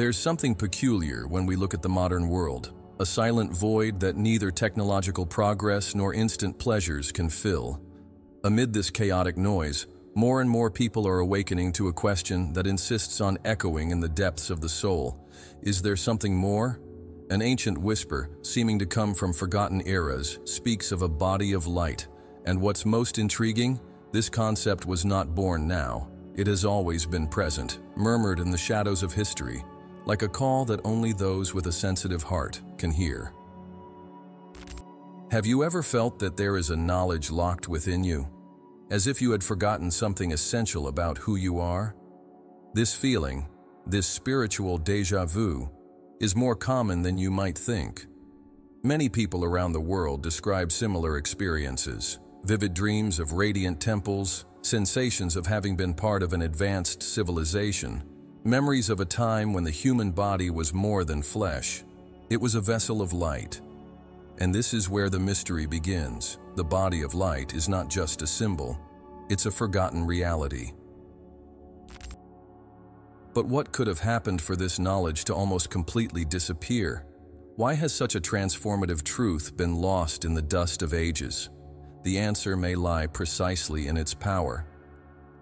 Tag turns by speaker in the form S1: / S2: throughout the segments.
S1: There's something peculiar when we look at the modern world, a silent void that neither technological progress nor instant pleasures can fill. Amid this chaotic noise, more and more people are awakening to a question that insists on echoing in the depths of the soul. Is there something more? An ancient whisper, seeming to come from forgotten eras, speaks of a body of light. And what's most intriguing? This concept was not born now. It has always been present, murmured in the shadows of history, like a call that only those with a sensitive heart can hear. Have you ever felt that there is a knowledge locked within you, as if you had forgotten something essential about who you are? This feeling, this spiritual déjà vu, is more common than you might think. Many people around the world describe similar experiences: vivid dreams of radiant temples, sensations of having been part of an advanced civilization, memories of a time when the human body was more than flesh. It was a vessel of light. And this is where the mystery begins. The body of light is not just a symbol, it's a forgotten reality. But what could have happened for this knowledge to almost completely disappear? Why has such a transformative truth been lost in the dust of ages? The answer may lie precisely in its power.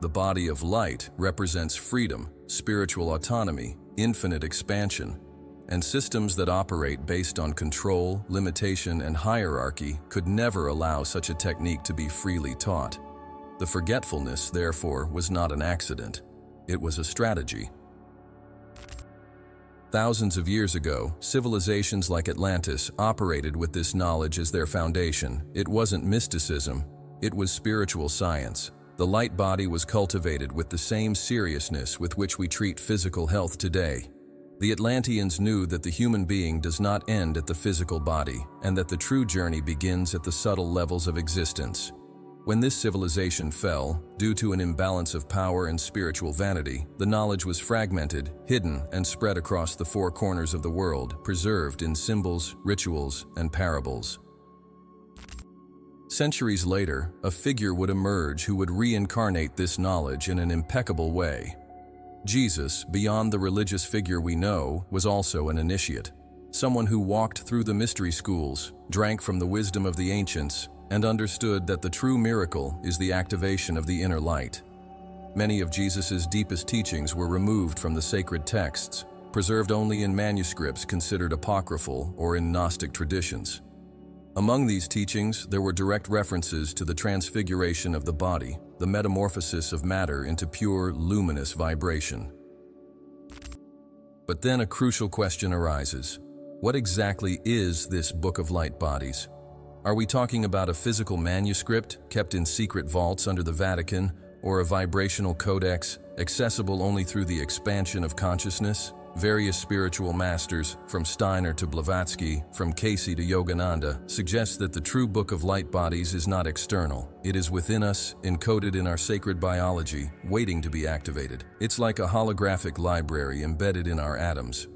S1: The body of light represents freedom, spiritual autonomy, infinite expansion, and systems that operate based on control, limitation, and hierarchy could never allow such a technique to be freely taught. The forgetfulness, therefore, was not an accident. It was a strategy. Thousands of years ago, civilizations like Atlantis operated with this knowledge as their foundation. It wasn't mysticism, it was spiritual science. The light body was cultivated with the same seriousness with which we treat physical health today. The Atlanteans knew that the human being does not end at the physical body, and that the true journey begins at the subtle levels of existence. When this civilization fell, due to an imbalance of power and spiritual vanity, the knowledge was fragmented, hidden, and spread across the four corners of the world, preserved in symbols, rituals, and parables. Centuries later, a figure would emerge who would reincarnate this knowledge in an impeccable way. Jesus, beyond the religious figure we know, was also an initiate, someone who walked through the mystery schools, drank from the wisdom of the ancients, and understood that the true miracle is the activation of the inner light. Many of Jesus's deepest teachings were removed from the sacred texts, preserved only in manuscripts considered apocryphal or in Gnostic traditions. Among these teachings, there were direct references to the transfiguration of the body, the metamorphosis of matter into pure, luminous vibration. But then a crucial question arises. What exactly is this Book of Light Bodies? Are we talking about a physical manuscript kept in secret vaults under the Vatican, or a vibrational codex accessible only through the expansion of consciousness? Various spiritual masters, from Steiner to Blavatsky, from Casey to Yogananda, suggest that the true Book of Light Bodies is not external. It is within us, encoded in our sacred biology, waiting to be activated. It's like a holographic library embedded in our atoms.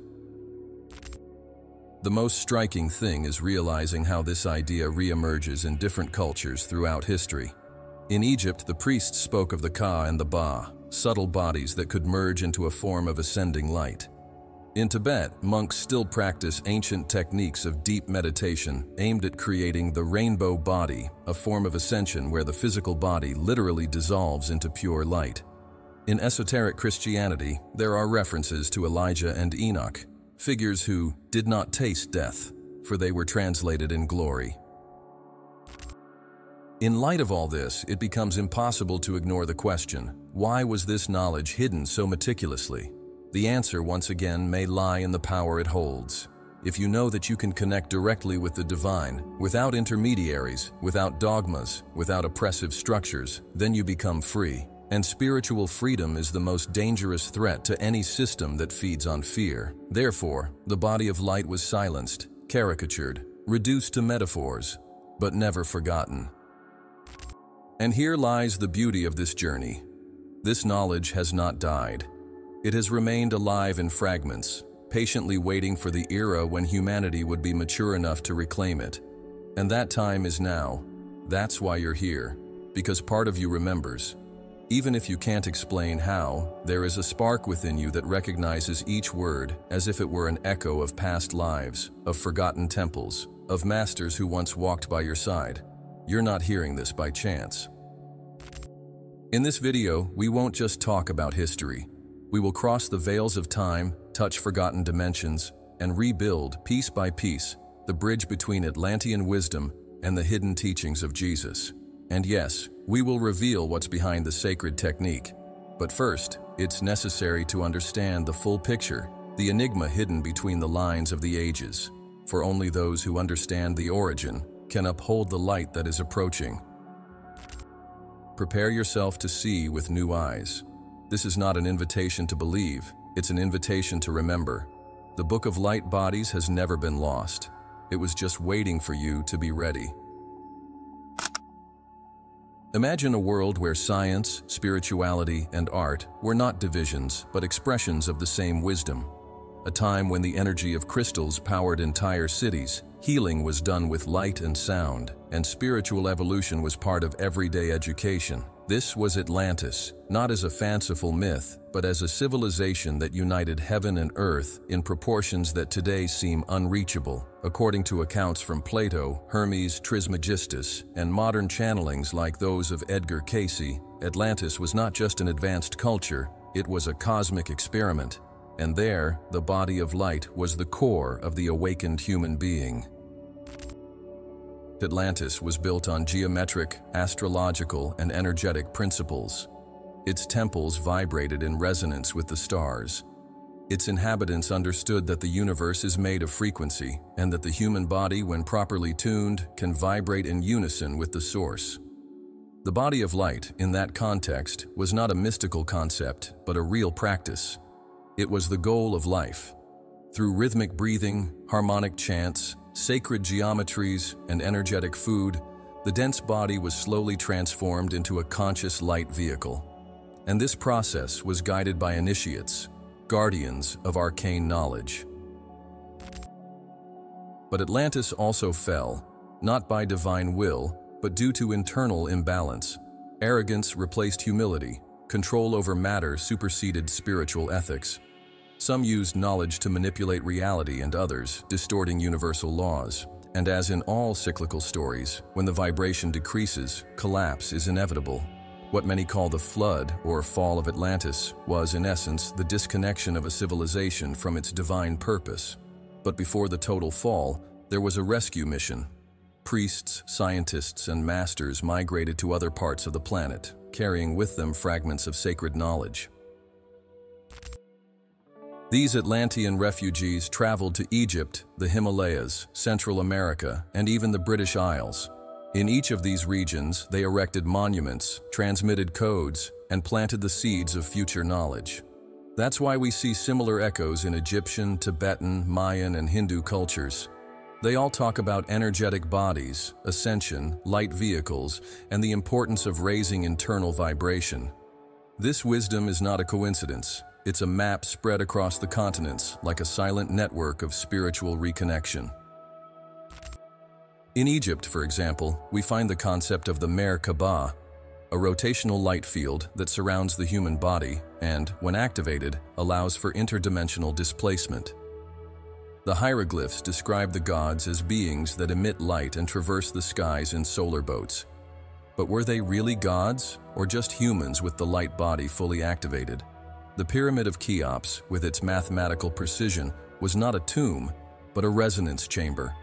S1: The most striking thing is realizing how this idea reemerges in different cultures throughout history. In Egypt, the priests spoke of the Ka and the Ba, subtle bodies that could merge into a form of ascending light. In Tibet, monks still practice ancient techniques of deep meditation aimed at creating the rainbow body, a form of ascension where the physical body literally dissolves into pure light. In esoteric Christianity, there are references to Elijah and Enoch, figures who did not taste death, for they were translated in glory. In light of all this, it becomes impossible to ignore the question, why was this knowledge hidden so meticulously? The answer, once again, may lie in the power it holds. If you know that you can connect directly with the divine, without intermediaries, without dogmas, without oppressive structures, then you become free. And spiritual freedom is the most dangerous threat to any system that feeds on fear. Therefore, the body of light was silenced, caricatured, reduced to metaphors, but never forgotten. And here lies the beauty of this journey. This knowledge has not died. It has remained alive in fragments, patiently waiting for the era when humanity would be mature enough to reclaim it. And that time is now. That's why you're here, because part of you remembers. Even if you can't explain how, there is a spark within you that recognizes each word as if it were an echo of past lives, of forgotten temples, of masters who once walked by your side. You're not hearing this by chance. In this video, we won't just talk about history. We will cross the veils of time, touch forgotten dimensions, and rebuild, piece by piece, the bridge between Atlantean wisdom and the hidden teachings of Jesus. And yes, we will reveal what's behind the sacred technique. But first, it's necessary to understand the full picture, the enigma hidden between the lines of the ages. For only those who understand the origin can uphold the light that is approaching. Prepare yourself to see with new eyes. This is not an invitation to believe, it's an invitation to remember. The Book of Light Bodies has never been lost. It was just waiting for you to be ready. Imagine a world where science, spirituality, and art were not divisions, but expressions of the same wisdom. A time when the energy of crystals powered entire cities, healing was done with light and sound, and spiritual evolution was part of everyday education. This was Atlantis, not as a fanciful myth, but as a civilization that united heaven and earth in proportions that today seem unreachable. According to accounts from Plato, Hermes Trismegistus, and modern channelings like those of Edgar Cayce, Atlantis was not just an advanced culture, it was a cosmic experiment. And there, the body of light was the core of the awakened human being. Atlantis was built on geometric, astrological, and energetic principles. Its temples vibrated in resonance with the stars. Its inhabitants understood that the universe is made of frequency, and that the human body, when properly tuned, can vibrate in unison with the source. The body of light, in that context, was not a mystical concept, but a real practice. It was the goal of life. Through rhythmic breathing, harmonic chants, sacred geometries, and energetic food, the dense body was slowly transformed into a conscious light vehicle. And this process was guided by initiates, guardians of arcane knowledge. But Atlantis also fell, not by divine will, but due to internal imbalance. Arrogance replaced humility. Control over matter superseded spiritual ethics. Some used knowledge to manipulate reality and others, distorting universal laws. And as in all cyclical stories, when the vibration decreases, collapse is inevitable. What many call the flood or fall of Atlantis was, in essence, the disconnection of a civilization from its divine purpose. But before the total fall, there was a rescue mission. Priests, scientists, and masters migrated to other parts of the planet, carrying with them fragments of sacred knowledge. These Atlantean refugees traveled to Egypt, the Himalayas, Central America, and even the British Isles. In each of these regions, they erected monuments, transmitted codes, and planted the seeds of future knowledge. That's why we see similar echoes in Egyptian, Tibetan, Mayan, and Hindu cultures. They all talk about energetic bodies, ascension, light vehicles, and the importance of raising internal vibration. This wisdom is not a coincidence. It's a map spread across the continents like a silent network of spiritual reconnection. In Egypt, for example, we find the concept of the Merkaba, a rotational light field that surrounds the human body and, when activated, allows for interdimensional displacement. The hieroglyphs describe the gods as beings that emit light and traverse the skies in solar boats. But were they really gods, or just humans with the light body fully activated? The Pyramid of Cheops, with its mathematical precision, was not a tomb, but a resonance chamber,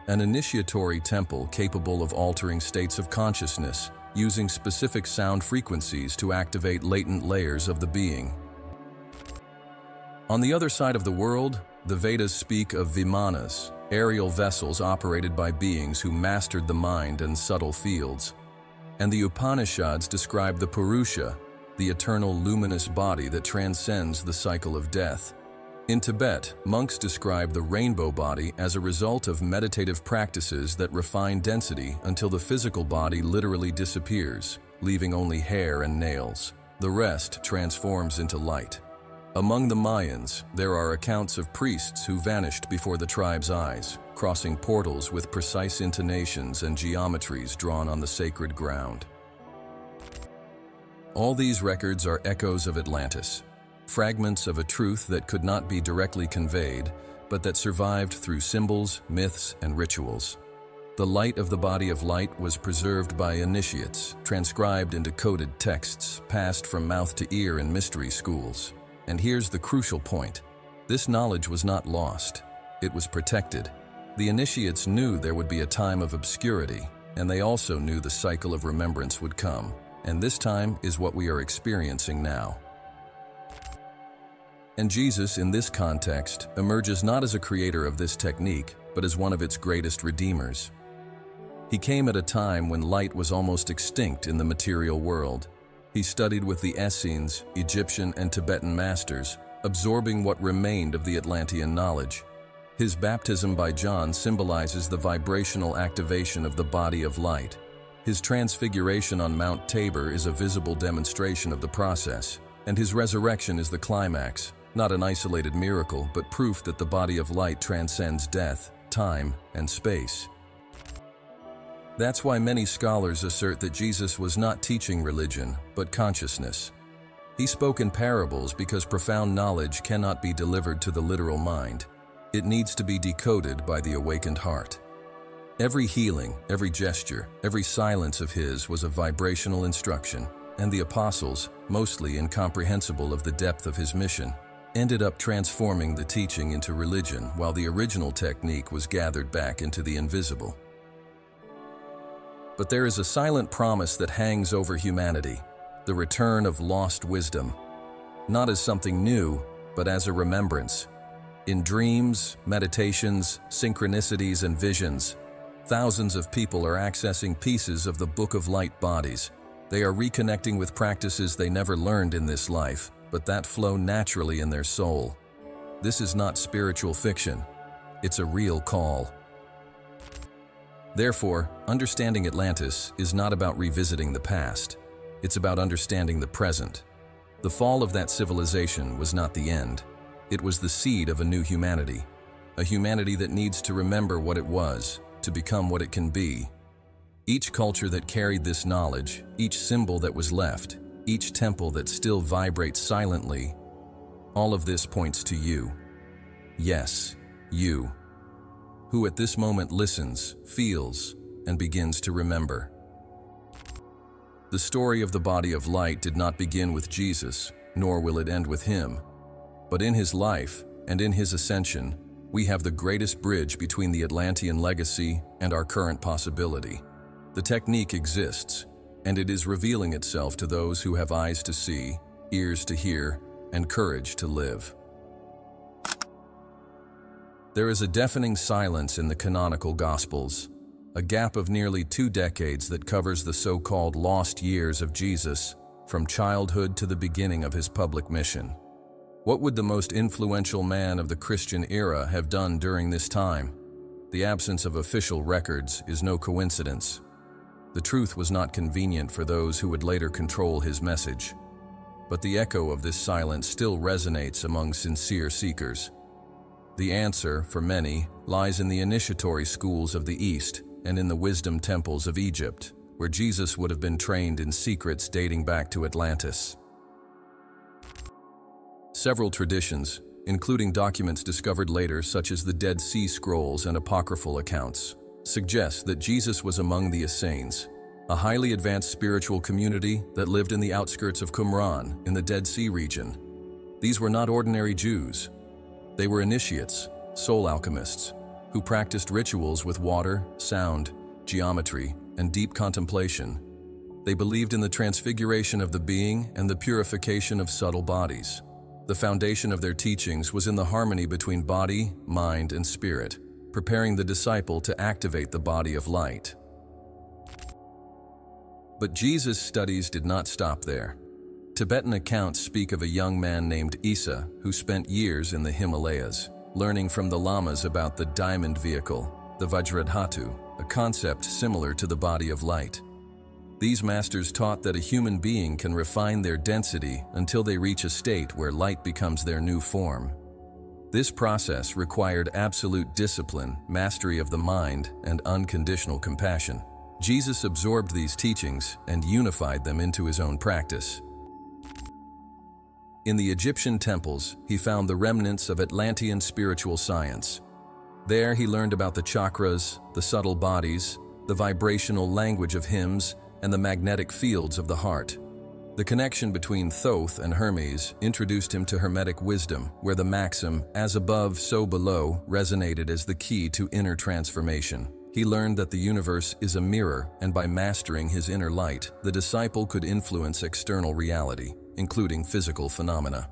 S1: an initiatory temple capable of altering states of consciousness, using specific sound frequencies to activate latent layers of the being. On the other side of the world, the Vedas speak of Vimanas, aerial vessels operated by beings who mastered the mind and subtle fields. And the Upanishads describe the Purusha, the eternal luminous body that transcends the cycle of death. In Tibet, monks describe the rainbow body as a result of meditative practices that refine density until the physical body literally disappears, leaving only hair and nails. The rest transforms into light. Among the Mayans, there are accounts of priests who vanished before the tribe's eyes, crossing portals with precise intonations and geometries drawn on the sacred ground. All these records are echoes of Atlantis, fragments of a truth that could not be directly conveyed, but that survived through symbols, myths, and rituals. The light of the body of light was preserved by initiates, transcribed into coded texts, passed from mouth to ear in mystery schools. And here's the crucial point. This knowledge was not lost. It was protected. The initiates knew there would be a time of obscurity, and they also knew the cycle of remembrance would come. And this time is what we are experiencing now. And Jesus, in this context, emerges not as a creator of this technique, but as one of its greatest redeemers. He came at a time when light was almost extinct in the material world. He studied with the Essenes, Egyptian and Tibetan masters, absorbing what remained of the Atlantean knowledge. His baptism by John symbolizes the vibrational activation of the body of light. His transfiguration on Mount Tabor is a visible demonstration of the process, and his resurrection is the climax, not an isolated miracle, but proof that the body of light transcends death, time, and space. That's why many scholars assert that Jesus was not teaching religion, but consciousness. He spoke in parables because profound knowledge cannot be delivered to the literal mind. It needs to be decoded by the awakened heart. Every healing, every gesture, every silence of his was a vibrational instruction, and the apostles, mostly incomprehensible of the depth of his mission, ended up transforming the teaching into religion while the original technique was gathered back into the invisible. But there is a silent promise that hangs over humanity, the return of lost wisdom, not as something new, but as a remembrance. In dreams, meditations, synchronicities, and visions, thousands of people are accessing pieces of the Book of Light bodies. They are reconnecting with practices they never learned in this life, but that flow naturally in their soul. This is not spiritual fiction. It's a real call. Therefore, understanding Atlantis is not about revisiting the past. It's about understanding the present. The fall of that civilization was not the end. It was the seed of a new humanity, a humanity that needs to remember what it was, to become what it can be. Each culture that carried this knowledge, each symbol that was left, each temple that still vibrates silently, all of this points to you. Yes, you, who at this moment listens, feels, and begins to remember. The story of the body of light did not begin with Jesus, nor will it end with him. But in his life and in his ascension, we have the greatest bridge between the Atlantean legacy and our current possibility. The technique exists, and it is revealing itself to those who have eyes to see, ears to hear, and courage to live. There is a deafening silence in the canonical Gospels, a gap of nearly 2 decades that covers the so-called lost years of Jesus, from childhood to the beginning of his public mission. What would the most influential man of the Christian era have done during this time? The absence of official records is no coincidence. The truth was not convenient for those who would later control his message. But the echo of this silence still resonates among sincere seekers. The answer, for many, lies in the initiatory schools of the East and in the wisdom temples of Egypt, where Jesus would have been trained in secrets dating back to Atlantis. Several traditions, including documents discovered later such as the Dead Sea Scrolls and apocryphal accounts, suggest that Jesus was among the Essenes, a highly advanced spiritual community that lived in the outskirts of Qumran in the Dead Sea region. These were not ordinary Jews. They were initiates, soul alchemists, who practiced rituals with water, sound, geometry, and deep contemplation. They believed in the transfiguration of the being and the purification of subtle bodies. The foundation of their teachings was in the harmony between body, mind, and spirit, preparing the disciple to activate the body of light. But Jesus' studies did not stop there. Tibetan accounts speak of a young man named Isa who spent years in the Himalayas, learning from the lamas about the diamond vehicle, the Vajradhatu, a concept similar to the body of light. These masters taught that a human being can refine their density until they reach a state where light becomes their new form. This process required absolute discipline, mastery of the mind, and unconditional compassion. Jesus absorbed these teachings and unified them into his own practice. In the Egyptian temples, he found the remnants of Atlantean spiritual science. There he learned about the chakras, the subtle bodies, the vibrational language of hymns, and the magnetic fields of the heart. The connection between Thoth and Hermes introduced him to Hermetic wisdom, where the maxim, "as above, so below," resonated as the key to inner transformation. He learned that the universe is a mirror, and by mastering his inner light, the disciple could influence external reality, including physical phenomena.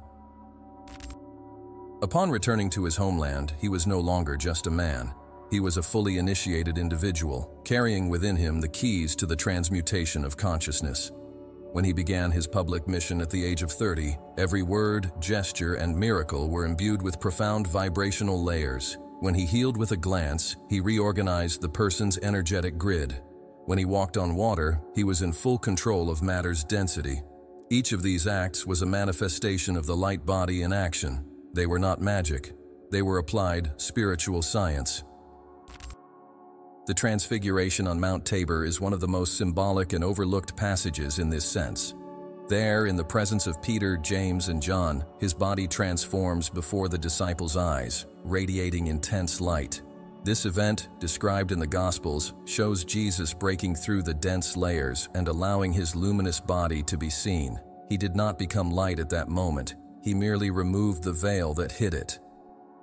S1: Upon returning to his homeland, he was no longer just a man. He was a fully initiated individual, carrying within him the keys to the transmutation of consciousness. When he began his public mission at the age of 30, every word, gesture, and miracle were imbued with profound vibrational layers. When he healed with a glance, he reorganized the person's energetic grid. When he walked on water, he was in full control of matter's density. Each of these acts was a manifestation of the light body in action. They were not magic. They were applied spiritual science. The Transfiguration on Mount Tabor is one of the most symbolic and overlooked passages in this sense. There, in the presence of Peter, James, and John, his body transforms before the disciples' eyes, radiating intense light. This event, described in the Gospels, shows Jesus breaking through the dense layers and allowing his luminous body to be seen. He did not become light at that moment. He merely removed the veil that hid it.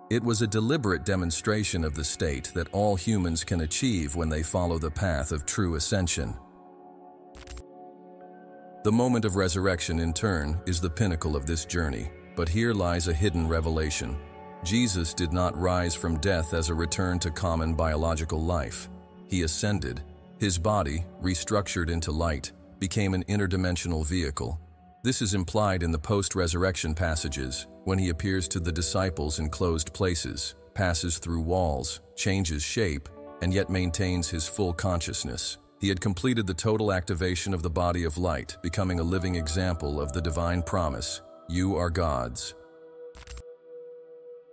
S1: It was a deliberate demonstration of the state that all humans can achieve when they follow the path of true ascension. The moment of resurrection, in turn, is the pinnacle of this journey, but here lies a hidden revelation. Jesus did not rise from death as a return to common biological life. He ascended. His body, restructured into light, became an interdimensional vehicle. This is implied in the post-resurrection passages, when he appears to the disciples in closed places, passes through walls, changes shape, and yet maintains his full consciousness. He had completed the total activation of the body of light, becoming a living example of the divine promise, "You are God's."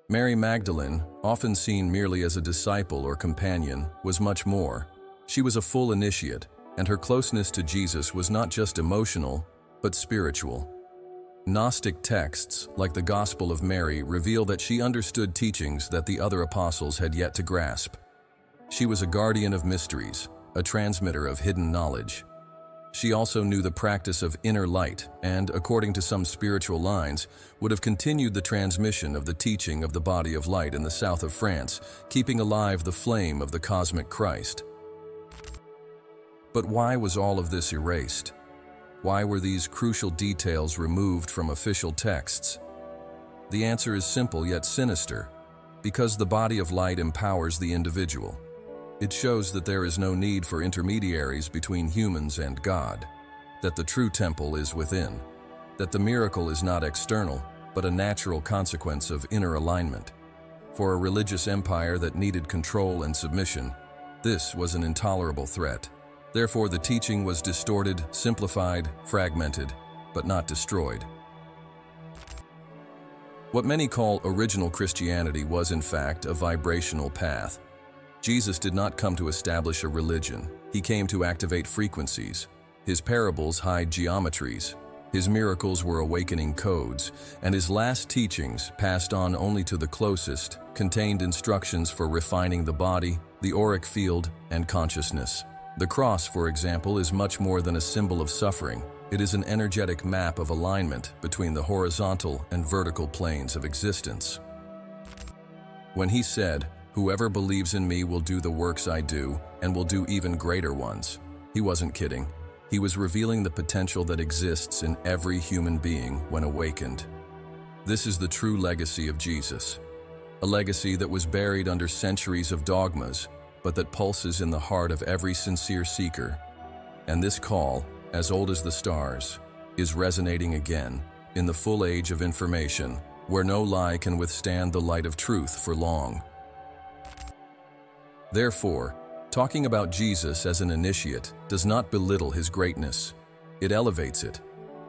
S1: Mary Magdalene, often seen merely as a disciple or companion, was much more. She was a full initiate, and her closeness to Jesus was not just emotional, but spiritual. Gnostic texts, like the Gospel of Mary, reveal that she understood teachings that the other apostles had yet to grasp. She was a guardian of mysteries, a transmitter of hidden knowledge. She also knew the practice of inner light and, according to some spiritual lines, would have continued the transmission of the teaching of the body of light in the south of France, keeping alive the flame of the cosmic Christ. But why was all of this erased? Why were these crucial details removed from official texts? The answer is simple yet sinister. Because the body of light empowers the individual. It shows that there is no need for intermediaries between humans and God, that the true temple is within, that the miracle is not external, but a natural consequence of inner alignment. For a religious empire that needed control and submission, this was an intolerable threat. Therefore, the teaching was distorted, simplified, fragmented, but not destroyed. What many call original Christianity was, in fact, a vibrational path. Jesus did not come to establish a religion. He came to activate frequencies. His parables hide geometries. His miracles were awakening codes, and his last teachings, passed on only to the closest, contained instructions for refining the body, the auric field, and consciousness. The cross, for example, is much more than a symbol of suffering. It is an energetic map of alignment between the horizontal and vertical planes of existence. When he said, "Whoever believes in me will do the works I do, and will do even greater ones," he wasn't kidding. He was revealing the potential that exists in every human being when awakened. This is the true legacy of Jesus. A legacy that was buried under centuries of dogmas, but that pulses in the heart of every sincere seeker. And this call, as old as the stars, is resonating again in the full age of information, where no lie can withstand the light of truth for long. Therefore, talking about Jesus as an initiate does not belittle his greatness. It elevates it.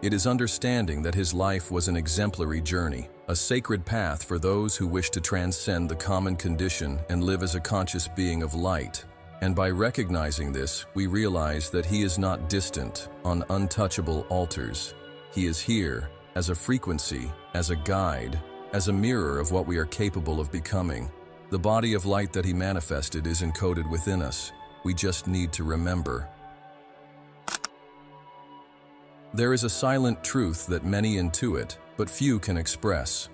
S1: It is understanding that his life was an exemplary journey, a sacred path for those who wish to transcend the common condition and live as a conscious being of light. And by recognizing this, we realize that He is not distant on untouchable altars. He is here as a frequency, as a guide, as a mirror of what we are capable of becoming. The body of light that He manifested is encoded within us. We just need to remember. There is a silent truth that many intuit, but few can express.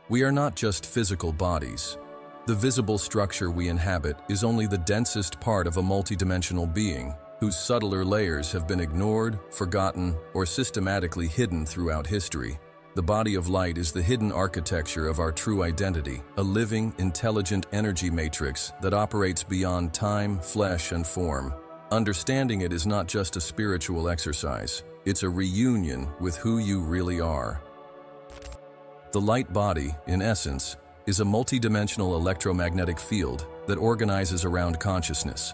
S1: We are not just physical bodies. The visible structure we inhabit is only the densest part of a multidimensional being, whose subtler layers have been ignored, forgotten, or systematically hidden throughout history. The body of light is the hidden architecture of our true identity, a living, intelligent energy matrix that operates beyond time, flesh, and form. Understanding it is not just a spiritual exercise. It's a reunion with who you really are. The light body, in essence, is a multidimensional electromagnetic field that organizes around consciousness.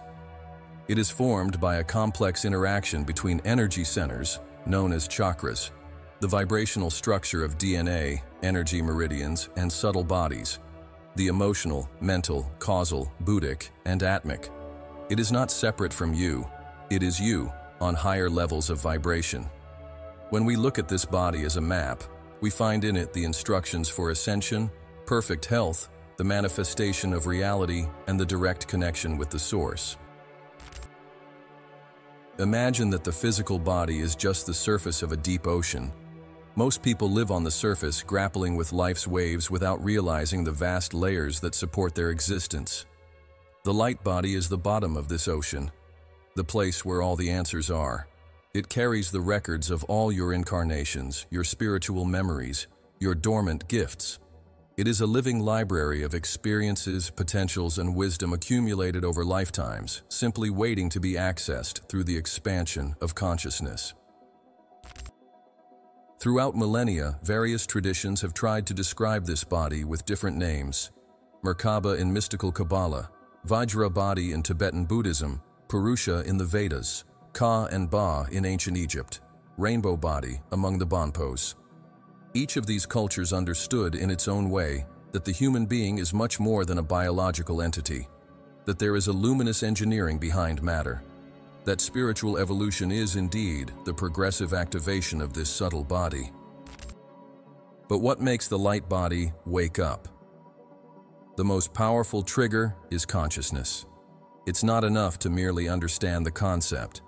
S1: It is formed by a complex interaction between energy centers, known as chakras, the vibrational structure of DNA, energy meridians, and subtle bodies, the emotional, mental, causal, buddhic, and atmic. It is not separate from you. It is you, on higher levels of vibration. When we look at this body as a map, we find in it the instructions for ascension, perfect health, the manifestation of reality, and the direct connection with the source. Imagine that the physical body is just the surface of a deep ocean. Most people live on the surface, grappling with life's waves without realizing the vast layers that support their existence. The light body is the bottom of this ocean, the place where all the answers are. It carries the records of all your incarnations, your spiritual memories, your dormant gifts. It is a living library of experiences, potentials, and wisdom accumulated over lifetimes, simply waiting to be accessed through the expansion of consciousness. Throughout millennia, various traditions have tried to describe this body with different names. Merkaba in mystical Kabbalah, Vajra body in Tibetan Buddhism, Purusha in the Vedas, Ka and Ba in ancient Egypt, rainbow body among the Bonpos. Each of these cultures understood in its own way that the human being is much more than a biological entity, that there is a luminous engineering behind matter, that spiritual evolution is indeed the progressive activation of this subtle body. But what makes the light body wake up? The most powerful trigger is consciousness. It's not enough to merely understand the concept.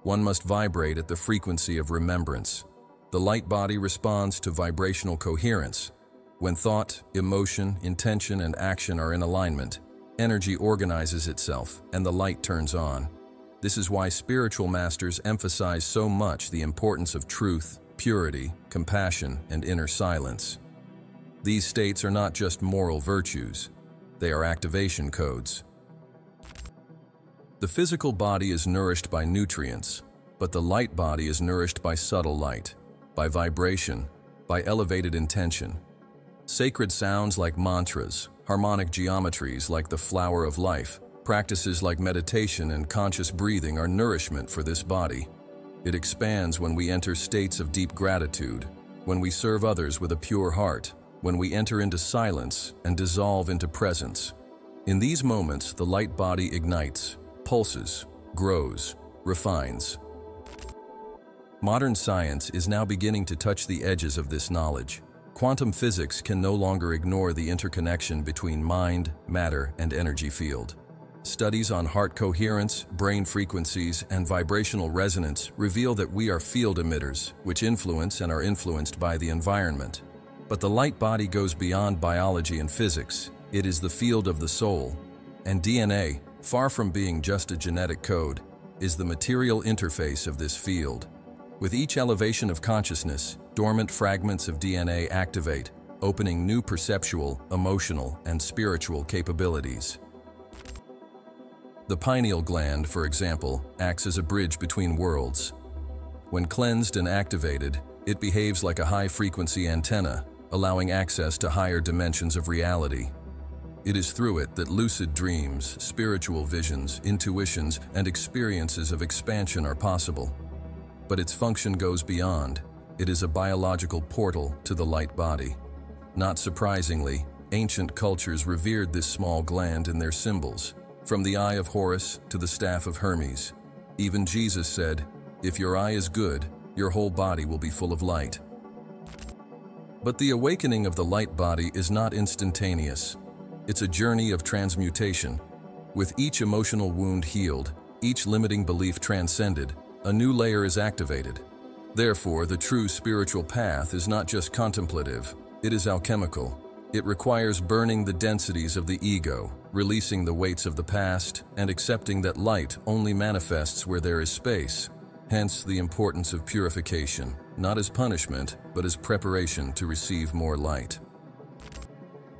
S1: One must vibrate at the frequency of remembrance. The light body responds to vibrational coherence. When thought, emotion, intention, and action are in alignment, energy organizes itself and the light turns on. This is why spiritual masters emphasize so much the importance of truth, purity, compassion, and inner silence. These states are not just moral virtues. They are activation codes. The physical body is nourished by nutrients, but the light body is nourished by subtle light, by vibration, by elevated intention. Sacred sounds like mantras, harmonic geometries like the flower of life, practices like meditation and conscious breathing are nourishment for this body. It expands when we enter states of deep gratitude, when we serve others with a pure heart, when we enter into silence and dissolve into presence. In these moments, the light body ignites, pulses, grows, refines. Modern science is now beginning to touch the edges of this knowledge. Quantum physics can no longer ignore the interconnection between mind, matter, and energy field. Studies on heart coherence, brain frequencies, and vibrational resonance reveal that we are field emitters, which influence and are influenced by the environment. But the light body goes beyond biology and physics. It is the field of the soul. And DNA, far from being just a genetic code, is the material interface of this field. With each elevation of consciousness, dormant fragments of DNA activate, opening new perceptual, emotional, and spiritual capabilities. The pineal gland, for example, acts as a bridge between worlds. When cleansed and activated, it behaves like a high-frequency antenna, allowing access to higher dimensions of reality. It is through it that lucid dreams, spiritual visions, intuitions, and experiences of expansion are possible. But its function goes beyond. It is a biological portal to the light body. Not surprisingly, ancient cultures revered this small gland in their symbols. From the eye of Horus to the staff of Hermes. Even Jesus said, "If your eye is good, your whole body will be full of light." But the awakening of the light body is not instantaneous. It's a journey of transmutation. With each emotional wound healed, each limiting belief transcended, a new layer is activated. Therefore, the true spiritual path is not just contemplative, it is alchemical. It requires burning the densities of the ego, releasing the weights of the past, and accepting that light only manifests where there is space. Hence the importance of purification, not as punishment, but as preparation to receive more light.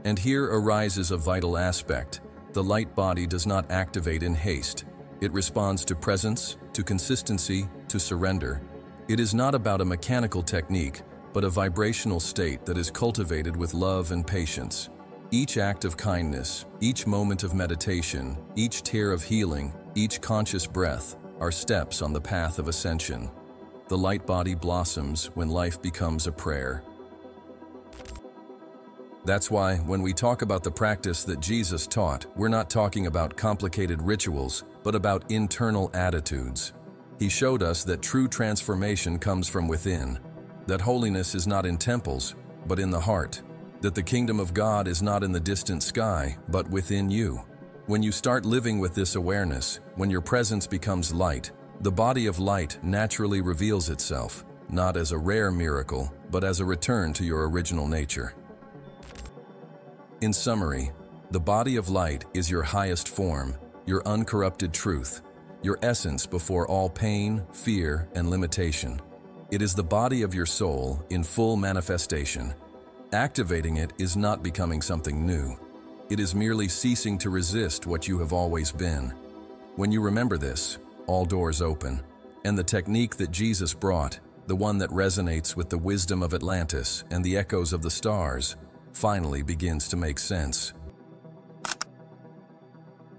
S1: And here arises a vital aspect. The light body does not activate in haste. It responds to presence, to consistency, to surrender. It is not about a mechanical technique, but a vibrational state that is cultivated with love and patience. Each act of kindness, each moment of meditation, each tear of healing, each conscious breath are steps on the path of ascension. The light body blossoms when life becomes a prayer. That's why, when we talk about the practice that Jesus taught, we're not talking about complicated rituals, but about internal attitudes. He showed us that true transformation comes from within, that holiness is not in temples, but in the heart, that the kingdom of God is not in the distant sky, but within you. When you start living with this awareness, when your presence becomes light, the body of light naturally reveals itself, not as a rare miracle, but as a return to your original nature. In summary, the body of light is your highest form, your uncorrupted truth, your essence before all pain, fear, and limitation. It is the body of your soul in full manifestation. Activating it is not becoming something new. It is merely ceasing to resist what you have always been. When you remember this, all doors open, and the technique that Jesus brought, the one that resonates with the wisdom of Atlantis and the echoes of the stars, finally begins to make sense.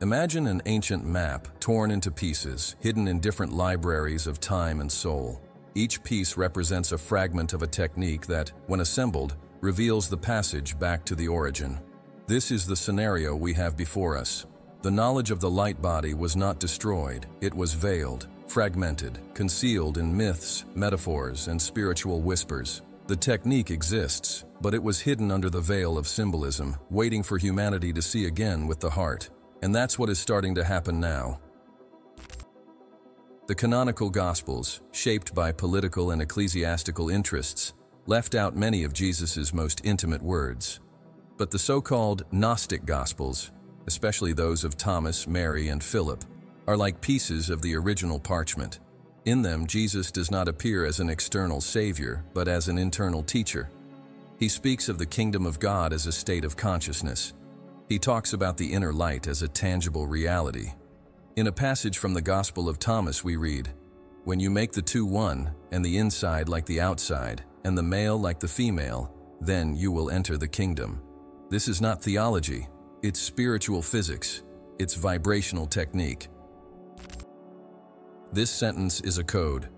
S1: Imagine an ancient map torn into pieces, hidden in different libraries of time and soul. Each piece represents a fragment of a technique that, when assembled, reveals the passage back to the origin. This is the scenario we have before us. The knowledge of the light body was not destroyed, it was veiled, fragmented, concealed in myths, metaphors, and spiritual whispers. The technique exists, but it was hidden under the veil of symbolism, waiting for humanity to see again with the heart. And that's what is starting to happen now. The canonical Gospels, shaped by political and ecclesiastical interests, left out many of Jesus' most intimate words. But the so-called Gnostic Gospels, especially those of Thomas, Mary, and Philip, are like pieces of the original parchment. In them, Jesus does not appear as an external savior, but as an internal teacher. He speaks of the kingdom of God as a state of consciousness. He talks about the inner light as a tangible reality. In a passage from the Gospel of Thomas we read, "When you make the two one, and the inside like the outside, and the male like the female, then you will enter the kingdom." This is not theology, it's spiritual physics, it's vibrational technique. This sentence is a code.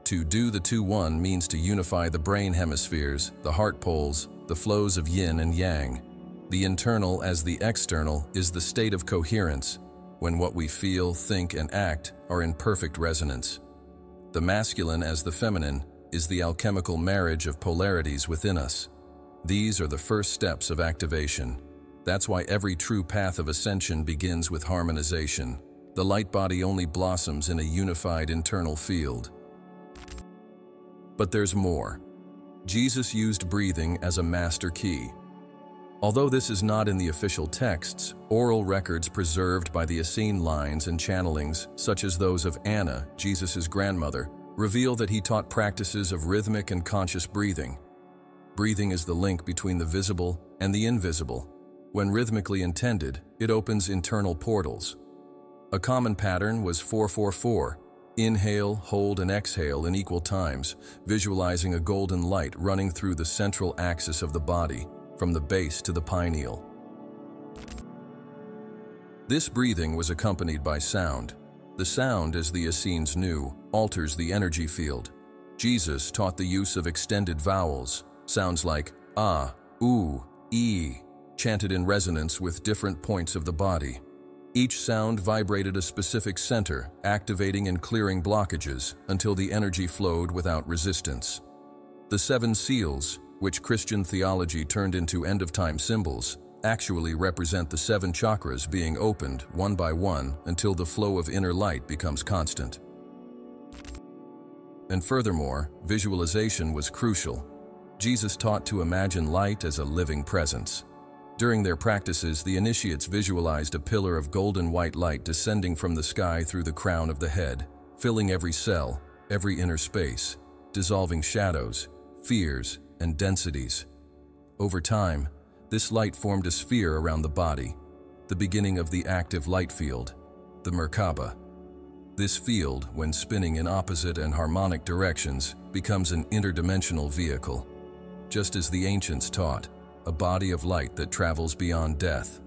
S1: To do the two one means to unify the brain hemispheres, the heart poles, the flows of yin and yang. The internal as the external is the state of coherence, when what we feel, think, and act are in perfect resonance. The masculine as the feminine is the alchemical marriage of polarities within us. These are the first steps of activation. That's why every true path of ascension begins with harmonization. The light body only blossoms in a unified internal field. But there's more. Jesus used breathing as a master key. Although this is not in the official texts, oral records preserved by the Essene lines and channelings, such as those of Anna, Jesus' grandmother, reveal that he taught practices of rhythmic and conscious breathing. Breathing is the link between the visible and the invisible. When rhythmically intended, it opens internal portals. A common pattern was 4-4-4. Inhale, hold, and exhale in equal times, visualizing a golden light running through the central axis of the body, from the base to the pineal. This breathing was accompanied by sound. The sound, as the Essenes knew, alters the energy field. Jesus taught the use of extended vowels, sounds like ah, oo, ee, chanted in resonance with different points of the body. Each sound vibrated a specific center, activating and clearing blockages until the energy flowed without resistance. The 7 seals, which Christian theology turned into end-of-time symbols, actually represent the 7 chakras being opened one by one until the flow of inner light becomes constant. And furthermore, visualization was crucial. Jesus taught to imagine light as a living presence. During their practices, the initiates visualized a pillar of golden white light descending from the sky through the crown of the head, filling every cell, every inner space, dissolving shadows, fears, and densities. Over time, this light formed a sphere around the body, the beginning of the active light field, the Merkaba. This field, when spinning in opposite and harmonic directions, becomes an interdimensional vehicle. Just as the ancients taught, a body of light that travels beyond death.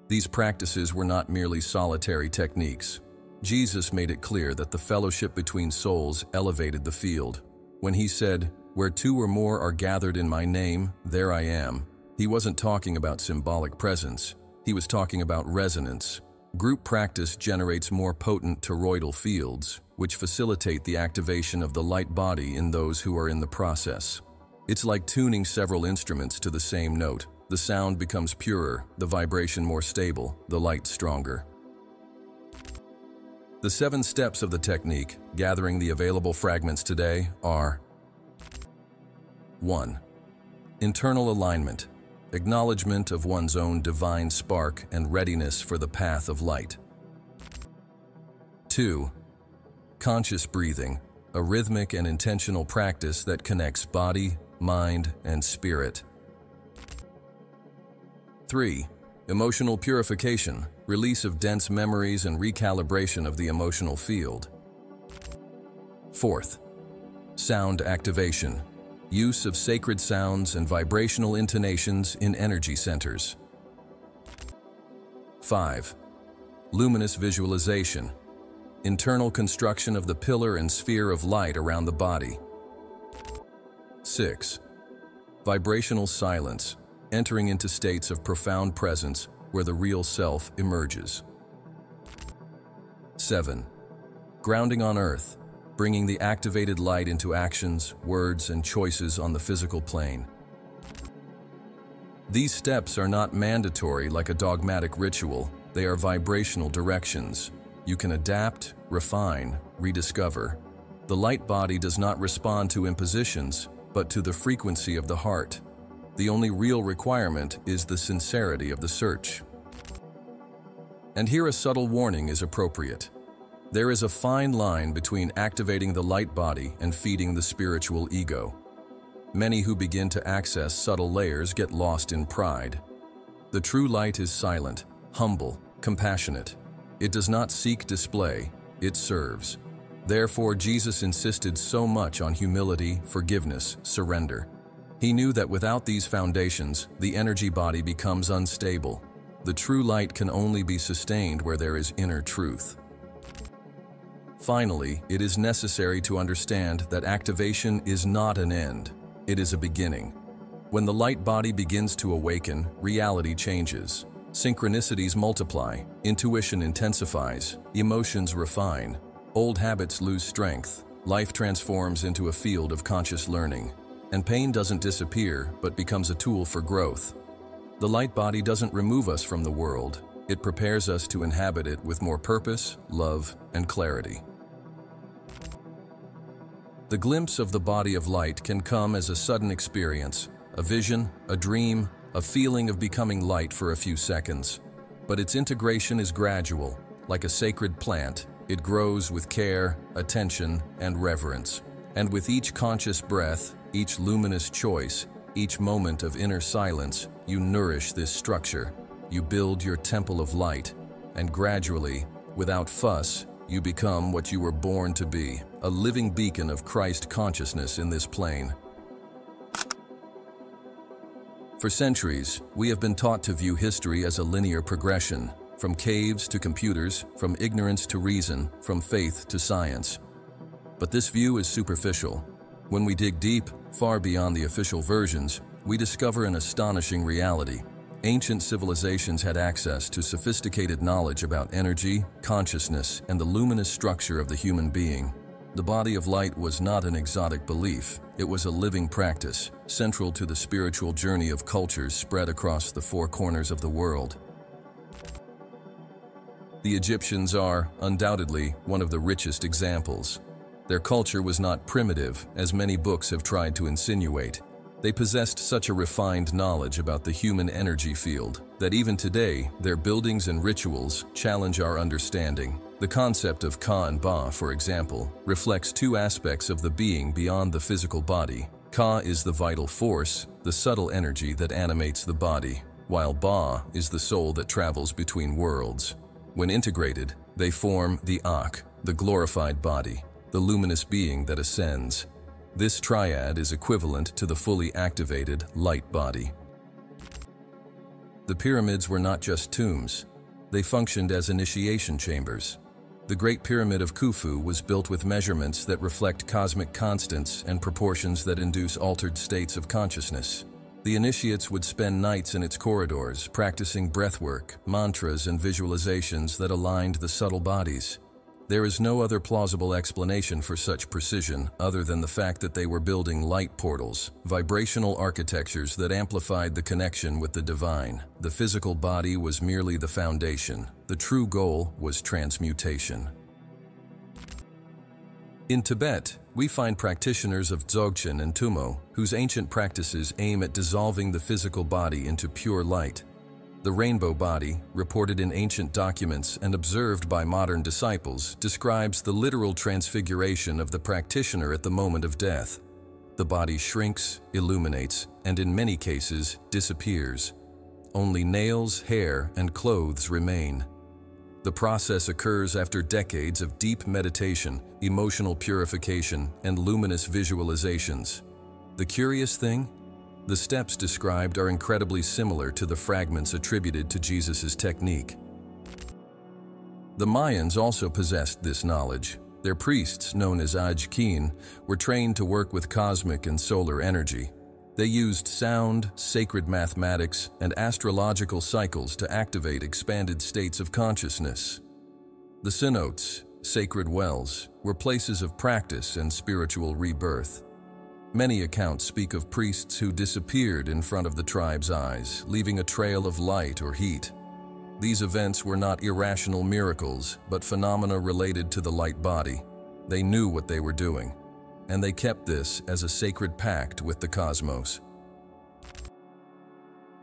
S1: These practices were not merely solitary techniques. Jesus made it clear that the fellowship between souls elevated the field. When he said, "Where 2 or more are gathered in my name, there I am," he wasn't talking about symbolic presence. He was talking about resonance. Group practice generates more potent toroidal fields, which facilitate the activation of the light body in those who are in the process. It's like tuning several instruments to the same note. The sound becomes purer, the vibration more stable, the light stronger. The 7 steps of the technique, gathering the available fragments today, are: 1. Internal alignment, acknowledgement of one's own divine spark and readiness for the path of light. 2. Conscious breathing, a rhythmic and intentional practice that connects body, mind, and spirit. 3. Emotional purification, release of dense memories and recalibration of the emotional field. 4th. Sound activation, use of sacred sounds and vibrational intonations in energy centers. 5. Luminous visualization, internal construction of the pillar and sphere of light around the body. 6. Vibrational silence, entering into states of profound presence where the real self emerges. 7. Grounding on earth, bringing the activated light into actions, words, and choices on the physical plane. These steps are not mandatory like a dogmatic ritual. They are vibrational directions. You can adapt, refine, rediscover. The light body does not respond to impositions, but to the frequency of the heart. The only real requirement is the sincerity of the search. And here a subtle warning is appropriate. There is a fine line between activating the light body and feeding the spiritual ego. Many who begin to access subtle layers get lost in pride. The true light is silent, humble, compassionate. It does not seek display, it serves. Therefore, Jesus insisted so much on humility, forgiveness, surrender. He knew that without these foundations, the energy body becomes unstable. The true light can only be sustained where there is inner truth. Finally, it is necessary to understand that activation is not an end, it is a beginning. When the light body begins to awaken, reality changes. Synchronicities multiply, intuition intensifies, emotions refine, old habits lose strength, life transforms into a field of conscious learning. And pain doesn't disappear, but becomes a tool for growth. The light body doesn't remove us from the world, it prepares us to inhabit it with more purpose, love, and clarity. The glimpse of the body of light can come as a sudden experience, a vision, a dream, a feeling of becoming light for a few seconds. But its integration is gradual. Like a sacred plant, it grows with care, attention, and reverence. And with each conscious breath, each luminous choice, each moment of inner silence, you nourish this structure. You build your temple of light, and gradually, without fuss, you become what you were born to be, a living beacon of Christ consciousness in this plane. For centuries, we have been taught to view history as a linear progression, from caves to computers, from ignorance to reason, from faith to science. But this view is superficial. When we dig deep, far beyond the official versions, we discover an astonishing reality. Ancient civilizations had access to sophisticated knowledge about energy, consciousness, and the luminous structure of the human being. The body of light was not an exotic belief, it was a living practice, central to the spiritual journey of cultures spread across the four corners of the world. The Egyptians are, undoubtedly, one of the richest examples. Their culture was not primitive, as many books have tried to insinuate. They possessed such a refined knowledge about the human energy field that even today, their buildings and rituals challenge our understanding. The concept of Ka and Ba, for example, reflects two aspects of the being beyond the physical body. Ka is the vital force, the subtle energy that animates the body, while Ba is the soul that travels between worlds. When integrated, they form the Akh, the glorified body, the luminous being that ascends. This triad is equivalent to the fully activated light body. The pyramids were not just tombs. They functioned as initiation chambers. The Great Pyramid of Khufu was built with measurements that reflect cosmic constants and proportions that induce altered states of consciousness. The initiates would spend nights in its corridors, practicing breathwork, mantras, and visualizations that aligned the subtle bodies. There is no other plausible explanation for such precision other than the fact that they were building light portals, vibrational architectures that amplified the connection with the divine. The physical body was merely the foundation. The true goal was transmutation. In Tibet, we find practitioners of Dzogchen and Tummo, whose ancient practices aim at dissolving the physical body into pure light. The rainbow body, reported in ancient documents and observed by modern disciples, describes the literal transfiguration of the practitioner at the moment of death. The body shrinks, illuminates, and in many cases, disappears. Only nails, hair, and clothes remain. The process occurs after decades of deep meditation, emotional purification, and luminous visualizations. The curious thing? The steps described are incredibly similar to the fragments attributed to Jesus' technique. The Mayans also possessed this knowledge. Their priests, known as Ajkin, were trained to work with cosmic and solar energy. They used sound, sacred mathematics, and astrological cycles to activate expanded states of consciousness. The cenotes, sacred wells, were places of practice and spiritual rebirth. Many accounts speak of priests who disappeared in front of the tribe's eyes, leaving a trail of light or heat. These events were not irrational miracles, but phenomena related to the light body. They knew what they were doing, and they kept this as a sacred pact with the cosmos.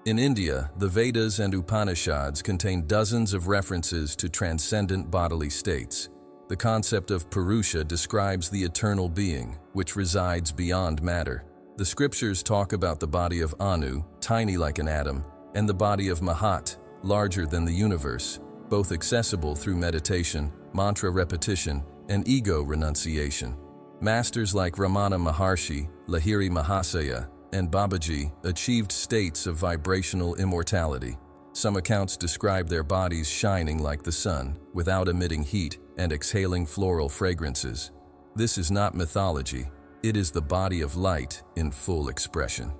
S1: In India, the Vedas and Upanishads contain dozens of references to transcendent bodily states. The concept of Purusha describes the eternal being, which resides beyond matter. The scriptures talk about the body of Anu, tiny like an atom, and the body of Mahat, larger than the universe, both accessible through meditation, mantra repetition, and ego renunciation. Masters like Ramana Maharshi, Lahiri Mahasaya, and Babaji achieved states of vibrational immortality. Some accounts describe their bodies shining like the sun, without emitting heat, and exhaling floral fragrances. This is not mythology, it is the body of light in full expression.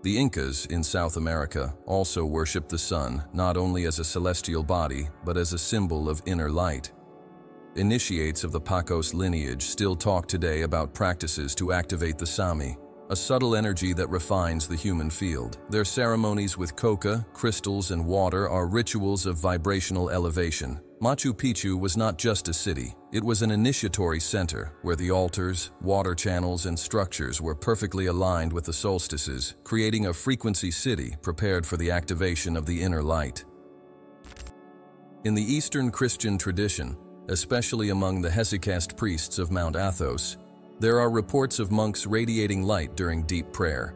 S1: The Incas in South America also worshiped the sun not only as a celestial body, but as a symbol of inner light. Initiates of the Pacos lineage still talk today about practices to activate the Sami, a subtle energy that refines the human field. Their ceremonies with coca, crystals, and water are rituals of vibrational elevation. Machu Picchu was not just a city, it was an initiatory center where the altars, water channels, and structures were perfectly aligned with the solstices, creating a frequency city prepared for the activation of the inner light. In the Eastern Christian tradition, especially among the hesychast priests of Mount Athos, there are reports of monks radiating light during deep prayer.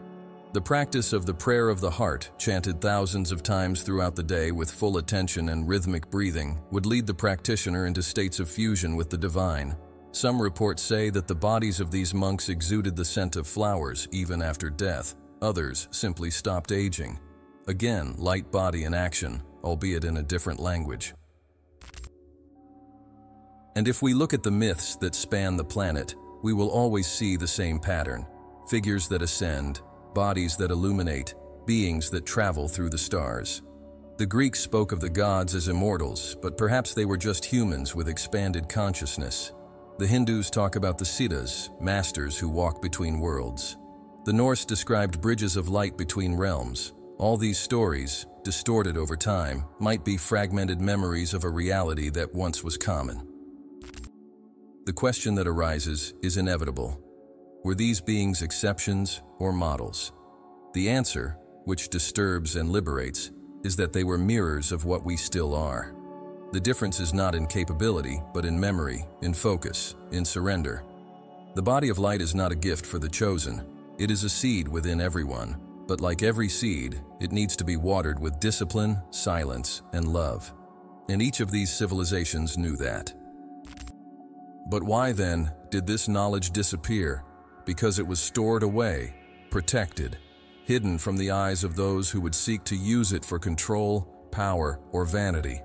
S1: The practice of the prayer of the heart, chanted thousands of times throughout the day with full attention and rhythmic breathing, would lead the practitioner into states of fusion with the divine. Some reports say that the bodies of these monks exuded the scent of flowers even after death. Others simply stopped aging. Again, light body in action, albeit in a different language. And if we look at the myths that span the planet, we will always see the same pattern: figures that ascend, bodies that illuminate, beings that travel through the stars. The Greeks spoke of the gods as immortals, but perhaps they were just humans with expanded consciousness. The Hindus talk about the Siddhas, masters who walk between worlds. The Norse described bridges of light between realms. All these stories, distorted over time, might be fragmented memories of a reality that once was common. The question that arises is inevitable. Were these beings exceptions or models? The answer, which disturbs and liberates, is that they were mirrors of what we still are. The difference is not in capability, but in memory, in focus, in surrender. The body of light is not a gift for the chosen. It is a seed within everyone, but like every seed, it needs to be watered with discipline, silence, and love. And each of these civilizations knew that. But why then did this knowledge disappear? Because it was stored away, protected, hidden from the eyes of those who would seek to use it for control, power, or vanity.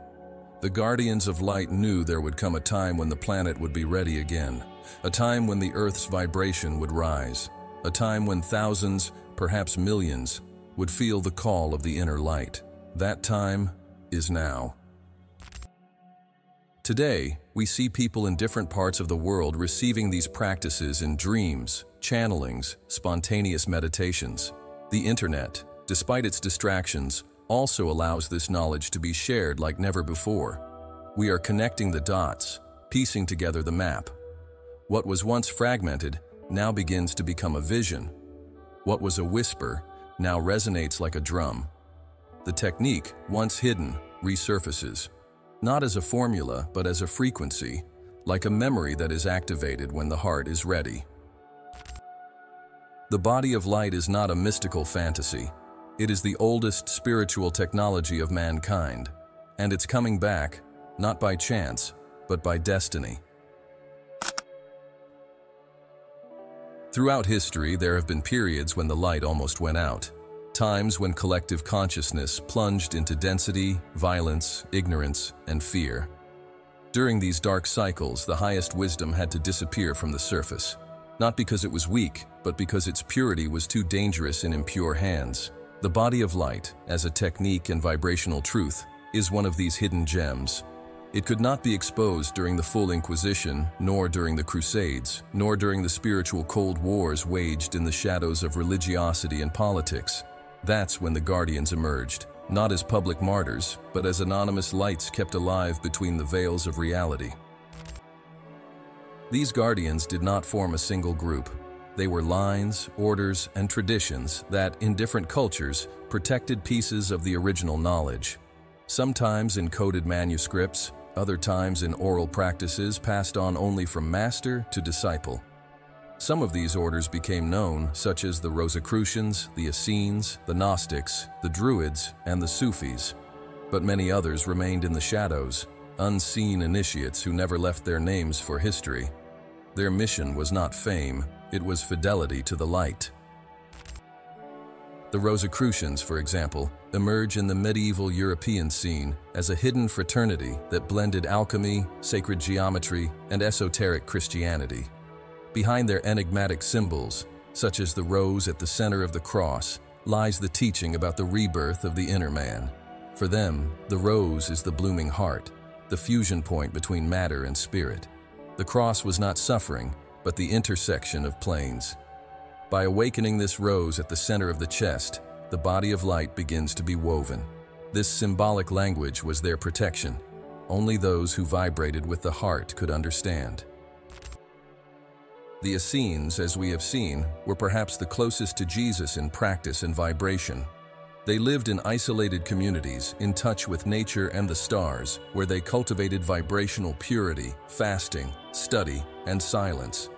S1: The guardians of light knew there would come a time when the planet would be ready again, a time when the Earth's vibration would rise, a time when thousands, perhaps millions, would feel the call of the inner light. That time is now. Today, we see people in different parts of the world receiving these practices in dreams, channelings, spontaneous meditations. The internet, despite its distractions, also allows this knowledge to be shared like never before. We are connecting the dots, piecing together the map. What was once fragmented now begins to become a vision. What was a whisper now resonates like a drum. The technique, once hidden, resurfaces, not as a formula, but as a frequency, like a memory that is activated when the heart is ready. The body of light is not a mystical fantasy. It is the oldest spiritual technology of mankind, and it's coming back, not by chance, but by destiny. Throughout history, there have been periods when the light almost went out, times when collective consciousness plunged into density, violence, ignorance, and fear. During these dark cycles, the highest wisdom had to disappear from the surface, not because it was weak, but because its purity was too dangerous in impure hands. The body of light, as a technique and vibrational truth, is one of these hidden gems. It could not be exposed during the full Inquisition, nor during the Crusades, nor during the spiritual Cold Wars waged in the shadows of religiosity and politics. That's when the Guardians emerged, not as public martyrs, but as anonymous lights kept alive between the veils of reality. These Guardians did not form a single group. They were lines, orders, and traditions that, in different cultures, protected pieces of the original knowledge. Sometimes in coded manuscripts, other times in oral practices passed on only from master to disciple. Some of these orders became known, such as the Rosicrucians, the Essenes, the Gnostics, the Druids, and the Sufis. But many others remained in the shadows, unseen initiates who never left their names for history. Their mission was not fame, it was fidelity to the light. The Rosicrucians, for example, emerge in the medieval European scene as a hidden fraternity that blended alchemy, sacred geometry, and esoteric Christianity. Behind their enigmatic symbols, such as the rose at the center of the cross, lies the teaching about the rebirth of the inner man. For them, the rose is the blooming heart, the fusion point between matter and spirit. The cross was not suffering, but the intersection of planes. By awakening this rose at the center of the chest, the body of light begins to be woven. This symbolic language was their protection. Only those who vibrated with the heart could understand. The Essenes, as we have seen, were perhaps the closest to Jesus in practice and vibration. They lived in isolated communities, in touch with nature and the stars, where they cultivated vibrational purity, fasting, study, and silence.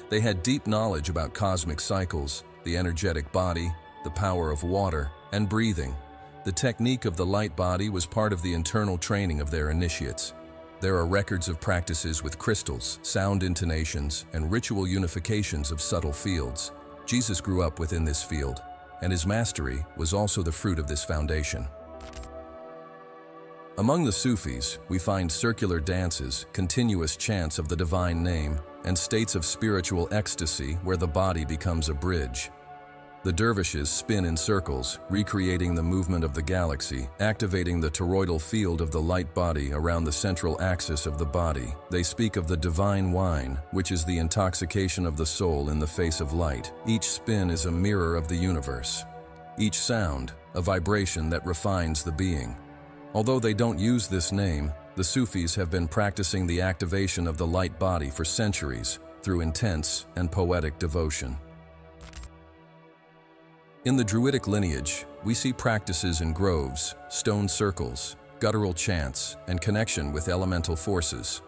S1: They had deep knowledge about cosmic cycles, the energetic body, the power of water, and breathing. The technique of the light body was part of the internal training of their initiates. There are records of practices with crystals, sound intonations, and ritual unifications of subtle fields. Jesus grew up within this field, and his mastery was also the fruit of this foundation. Among the Sufis, we find circular dances, continuous chants of the divine name, and states of spiritual ecstasy where the body becomes a bridge. The dervishes spin in circles, recreating the movement of the galaxy, activating the toroidal field of the light body around the central axis of the body. They speak of the divine wine, which is the intoxication of the soul in the face of light. Each spin is a mirror of the universe. Each sound, a vibration that refines the being. Although they don't use this name, the Sufis have been practicing the activation of the light body for centuries through intense and poetic devotion. In the Druidic lineage, we see practices in groves, stone circles, guttural chants, and connection with elemental forces.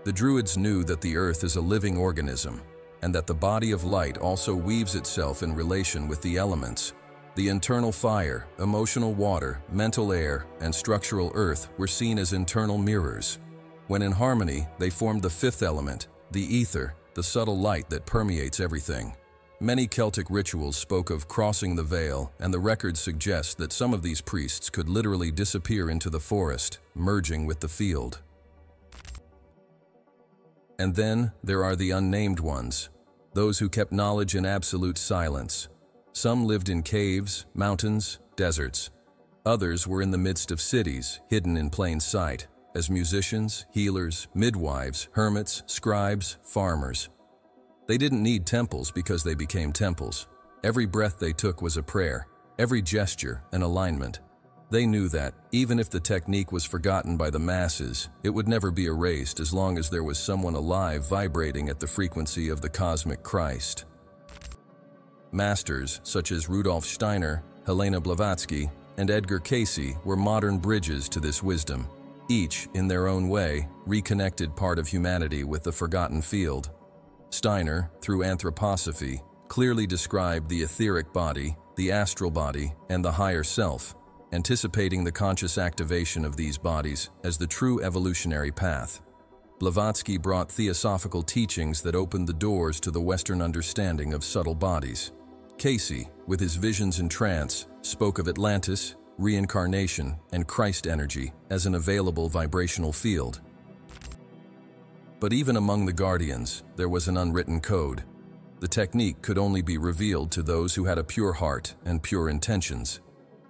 S1: The Druids knew that the earth is a living organism, and that the body of light also weaves itself in relation with the elements. The internal fire, emotional water, mental air, and structural earth were seen as internal mirrors. When in harmony, they formed the fifth element, the ether, the subtle light that permeates everything. Many Celtic rituals spoke of crossing the veil, and the records suggest that some of these priests could literally disappear into the forest, merging with the field. And then there are the unnamed ones, those who kept knowledge in absolute silence. Some lived in caves, mountains, deserts. Others were in the midst of cities, hidden in plain sight, as musicians, healers, midwives, hermits, scribes, farmers. They didn't need temples because they became temples. Every breath they took was a prayer, every gesture an alignment. They knew that, even if the technique was forgotten by the masses, it would never be erased as long as there was someone alive vibrating at the frequency of the cosmic Christ. Masters such as Rudolf Steiner, Helena Blavatsky, and Edgar Cayce were modern bridges to this wisdom. Each, in their own way, reconnected part of humanity with the forgotten field. Steiner, through anthroposophy, clearly described the etheric body, the astral body, and the higher self, anticipating the conscious activation of these bodies as the true evolutionary path. Blavatsky brought theosophical teachings that opened the doors to the Western understanding of subtle bodies. Cayce, with his visions in trance, spoke of Atlantis, reincarnation, and Christ energy as an available vibrational field. But even among the guardians, there was an unwritten code. The technique could only be revealed to those who had a pure heart and pure intentions.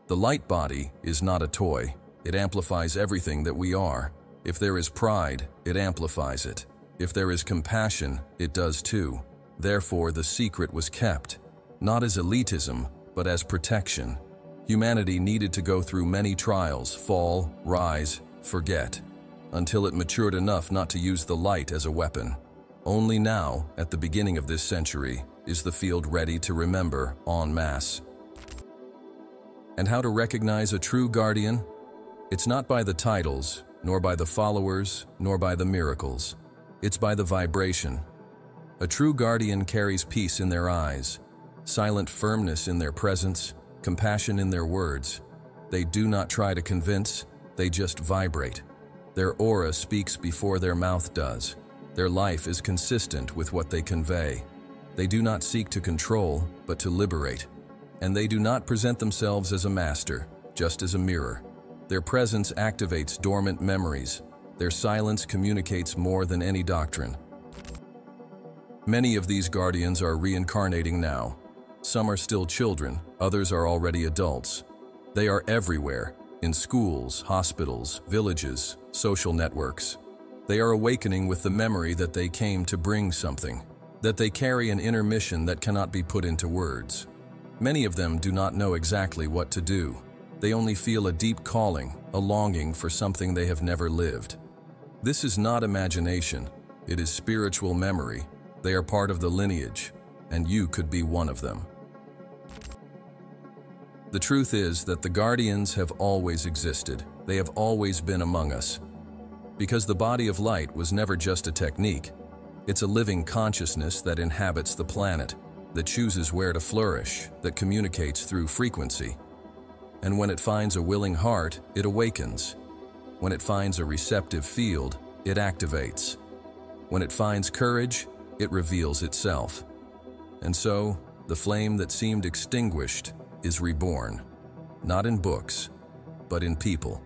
S1: The light body is not a toy. It amplifies everything that we are. If there is pride, it amplifies it. If there is compassion, it does too. Therefore, the secret was kept, not as elitism, but as protection. Humanity needed to go through many trials, fall, rise, forget, until it matured enough not to use the light as a weapon. Only now, at the beginning of this century, is the field ready to remember en masse. And how to recognize a true guardian? It's not by the titles, nor by the followers, nor by the miracles. It's by the vibration. A true guardian carries peace in their eyes, silent firmness in their presence, compassion in their words. They do not try to convince, they just vibrate. Their aura speaks before their mouth does. Their life is consistent with what they convey. They do not seek to control, but to liberate. And they do not present themselves as a master, just as a mirror. Their presence activates dormant memories. Their silence communicates more than any doctrine. Many of these guardians are reincarnating now. Some are still children, others are already adults. They are everywhere, in schools, hospitals, villages, social networks. They are awakening with the memory that they came to bring something, that they carry an inner mission that cannot be put into words. Many of them do not know exactly what to do. They only feel a deep calling, a longing for something they have never lived. This is not imagination, it is spiritual memory. They are part of the lineage, and you could be one of them. The truth is that the guardians have always existed. They have always been among us. Because the body of light was never just a technique. It's a living consciousness that inhabits the planet, that chooses where to flourish, that communicates through frequency. And when it finds a willing heart, it awakens. When it finds a receptive field, it activates. When it finds courage, it reveals itself. And so, the flame that seemed extinguished is reborn, not in books, but in people.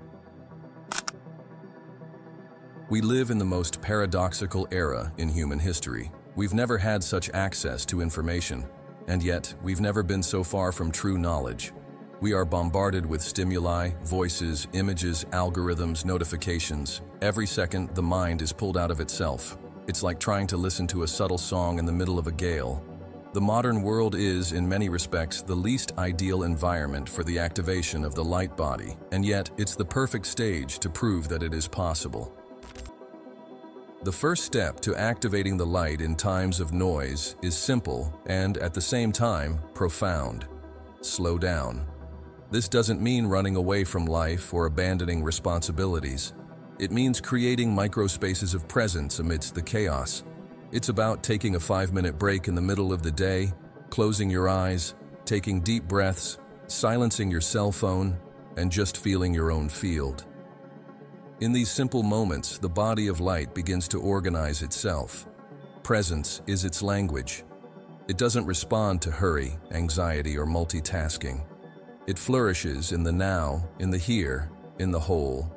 S1: We live in the most paradoxical era in human history. We've never had such access to information. And yet, we've never been so far from true knowledge. We are bombarded with stimuli, voices, images, algorithms, notifications. Every second, the mind is pulled out of itself. It's like trying to listen to a subtle song in the middle of a gale. The modern world is, in many respects, the least ideal environment for the activation of the light body, and yet it's the perfect stage to prove that it is possible. The first step to activating the light in times of noise is simple and, at the same time, profound. Slow down. This doesn't mean running away from life or abandoning responsibilities. It means creating microspaces of presence amidst the chaos. It's about taking a 5-minute break in the middle of the day, closing your eyes, taking deep breaths, silencing your cell phone, and just feeling your own field. In these simple moments, the body of light begins to organize itself. Presence is its language. It doesn't respond to hurry, anxiety, or multitasking. It flourishes in the now, in the here, in the whole.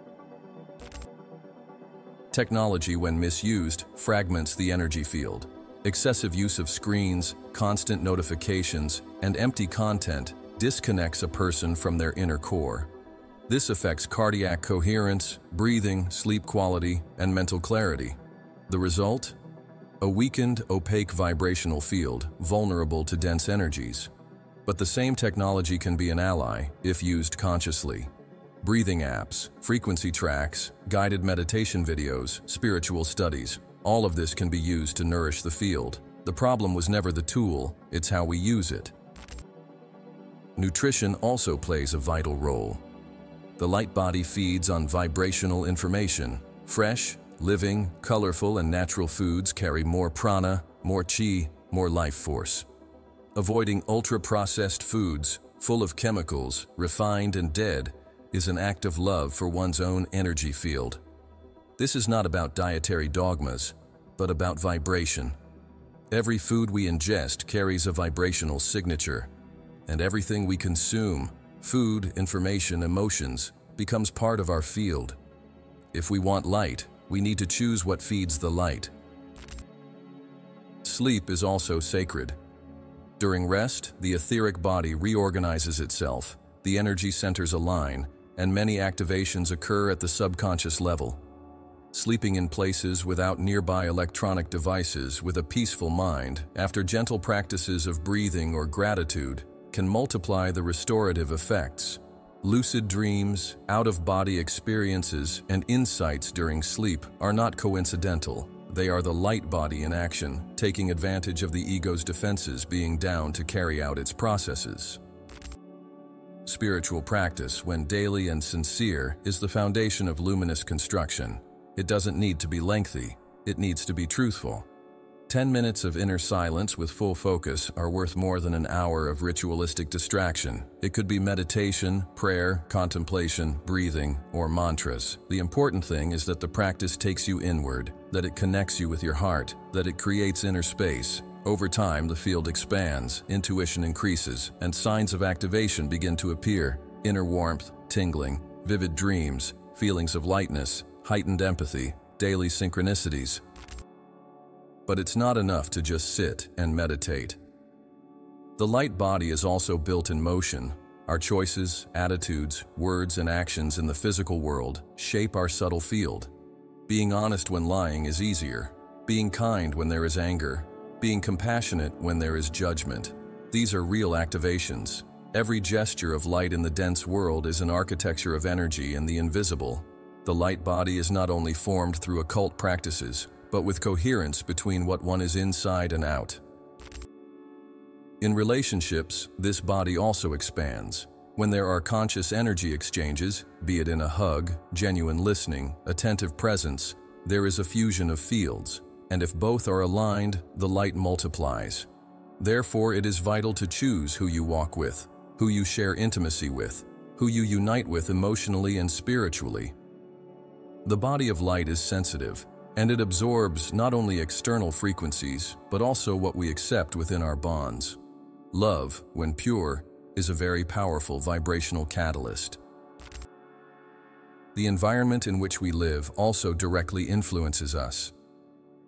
S1: Technology, when misused, fragments the energy field. Excessive use of screens, constant notifications, and empty content disconnects a person from their inner core. This affects cardiac coherence, breathing, sleep quality, and mental clarity. The result? A weakened, opaque vibrational field, vulnerable to dense energies. But the same technology can be an ally if used consciously. Breathing apps, frequency tracks, guided meditation videos, spiritual studies, all of this can be used to nourish the field. The problem was never the tool, it's how we use it. Nutrition also plays a vital role. The light body feeds on vibrational information. Fresh, living, colorful, and natural foods carry more prana, more chi, more life force. Avoiding ultra-processed foods, full of chemicals, refined and dead, is an act of love for one's own energy field. This is not about dietary dogmas, but about vibration. Every food we ingest carries a vibrational signature, and everything we consume, food, information, emotions, becomes part of our field. If we want light, we need to choose what feeds the light. Sleep is also sacred. During rest, the etheric body reorganizes itself, the energy centers align, and many activations occur at the subconscious level. Sleeping in places without nearby electronic devices with a peaceful mind, after gentle practices of breathing or gratitude, can multiply the restorative effects. Lucid dreams, out-of-body experiences, and insights during sleep are not coincidental. They are the light body in action, taking advantage of the ego's defenses being down to carry out its processes. Spiritual practice, when daily and sincere, is the foundation of luminous construction. It doesn't need to be lengthy, it needs to be truthful. 10 minutes of inner silence with full focus are worth more than an hour of ritualistic distraction. It could be meditation, prayer, contemplation, breathing, or mantras. The important thing is that the practice takes you inward, that it connects you with your heart, that it creates inner space. Over time, the field expands, intuition increases, and signs of activation begin to appear. Inner warmth, tingling, vivid dreams, feelings of lightness, heightened empathy, daily synchronicities. But it's not enough to just sit and meditate. The light body is also built in motion. Our choices, attitudes, words, and actions in the physical world shape our subtle field. Being honest when lying is easier. Being kind when there is anger. Being compassionate when there is judgment. These are real activations. Every gesture of light in the dense world is an architecture of energy and the invisible. The light body is not only formed through occult practices, but with coherence between what one is inside and out. In relationships, this body also expands. When there are conscious energy exchanges, be it in a hug, genuine listening, attentive presence, there is a fusion of fields, and if both are aligned, the light multiplies. Therefore, it is vital to choose who you walk with, who you share intimacy with, who you unite with emotionally and spiritually. The body of light is sensitive, and it absorbs not only external frequencies, but also what we accept within our bonds. Love, when pure, is a very powerful vibrational catalyst. The environment in which we live also directly influences us.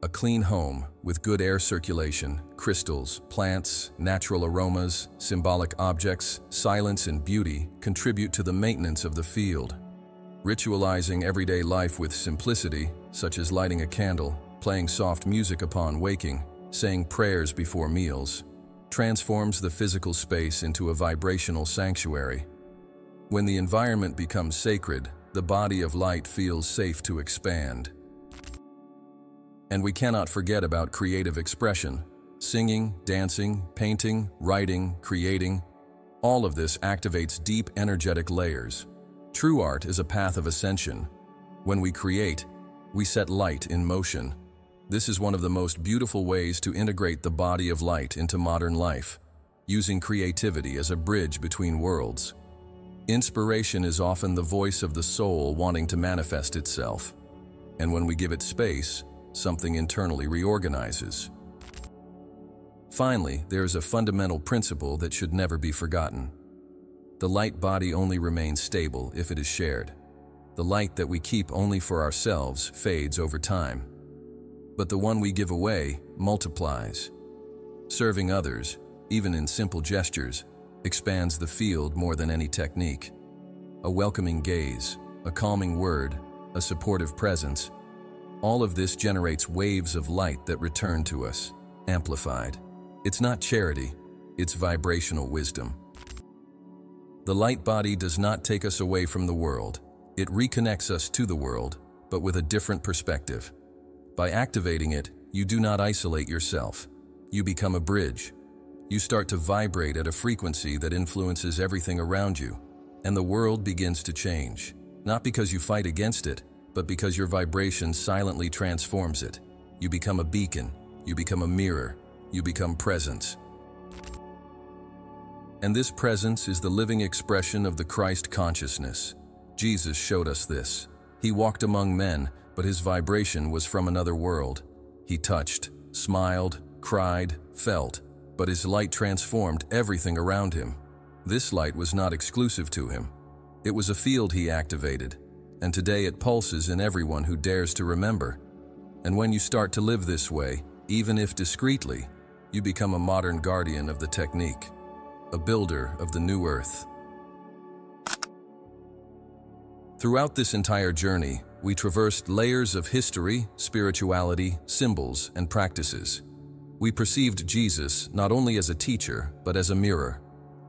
S1: A clean home with good air circulation, crystals, plants, natural aromas, symbolic objects, silence and beauty contribute to the maintenance of the field. Ritualizing everyday life with simplicity, such as lighting a candle, playing soft music upon waking, saying prayers before meals, transforms the physical space into a vibrational sanctuary. When the environment becomes sacred, the body of light feels safe to expand. And we cannot forget about creative expression. Singing, dancing, painting, writing, creating. All of this activates deep energetic layers. True art is a path of ascension. When we create, we set light in motion. This is one of the most beautiful ways to integrate the body of light into modern life, using creativity as a bridge between worlds. Inspiration is often the voice of the soul wanting to manifest itself. And when we give it space, something internally reorganizes. Finally, there is a fundamental principle that should never be forgotten. The light body only remains stable if it is shared. The light that we keep only for ourselves fades over time. But the one we give away multiplies. Serving others, even in simple gestures, expands the field more than any technique. A welcoming gaze, a calming word, a supportive presence, all of this generates waves of light that return to us, amplified. It's not charity, it's vibrational wisdom. The light body does not take us away from the world. It reconnects us to the world, but with a different perspective. By activating it, you do not isolate yourself. You become a bridge. You start to vibrate at a frequency that influences everything around you, and the world begins to change. Not because you fight against it, but because your vibration silently transforms it. You become a beacon, you become a mirror, you become presence. And this presence is the living expression of the Christ consciousness. Jesus showed us this. He walked among men, but his vibration was from another world. He touched, smiled, cried, felt, but his light transformed everything around him. This light was not exclusive to him. It was a field he activated. And today it pulses in everyone who dares to remember. And when you start to live this way, even if discreetly, you become a modern guardian of the technique, a builder of the new earth. Throughout this entire journey, we traversed layers of history, spirituality, symbols, and practices. We perceived Jesus not only as a teacher, but as a mirror.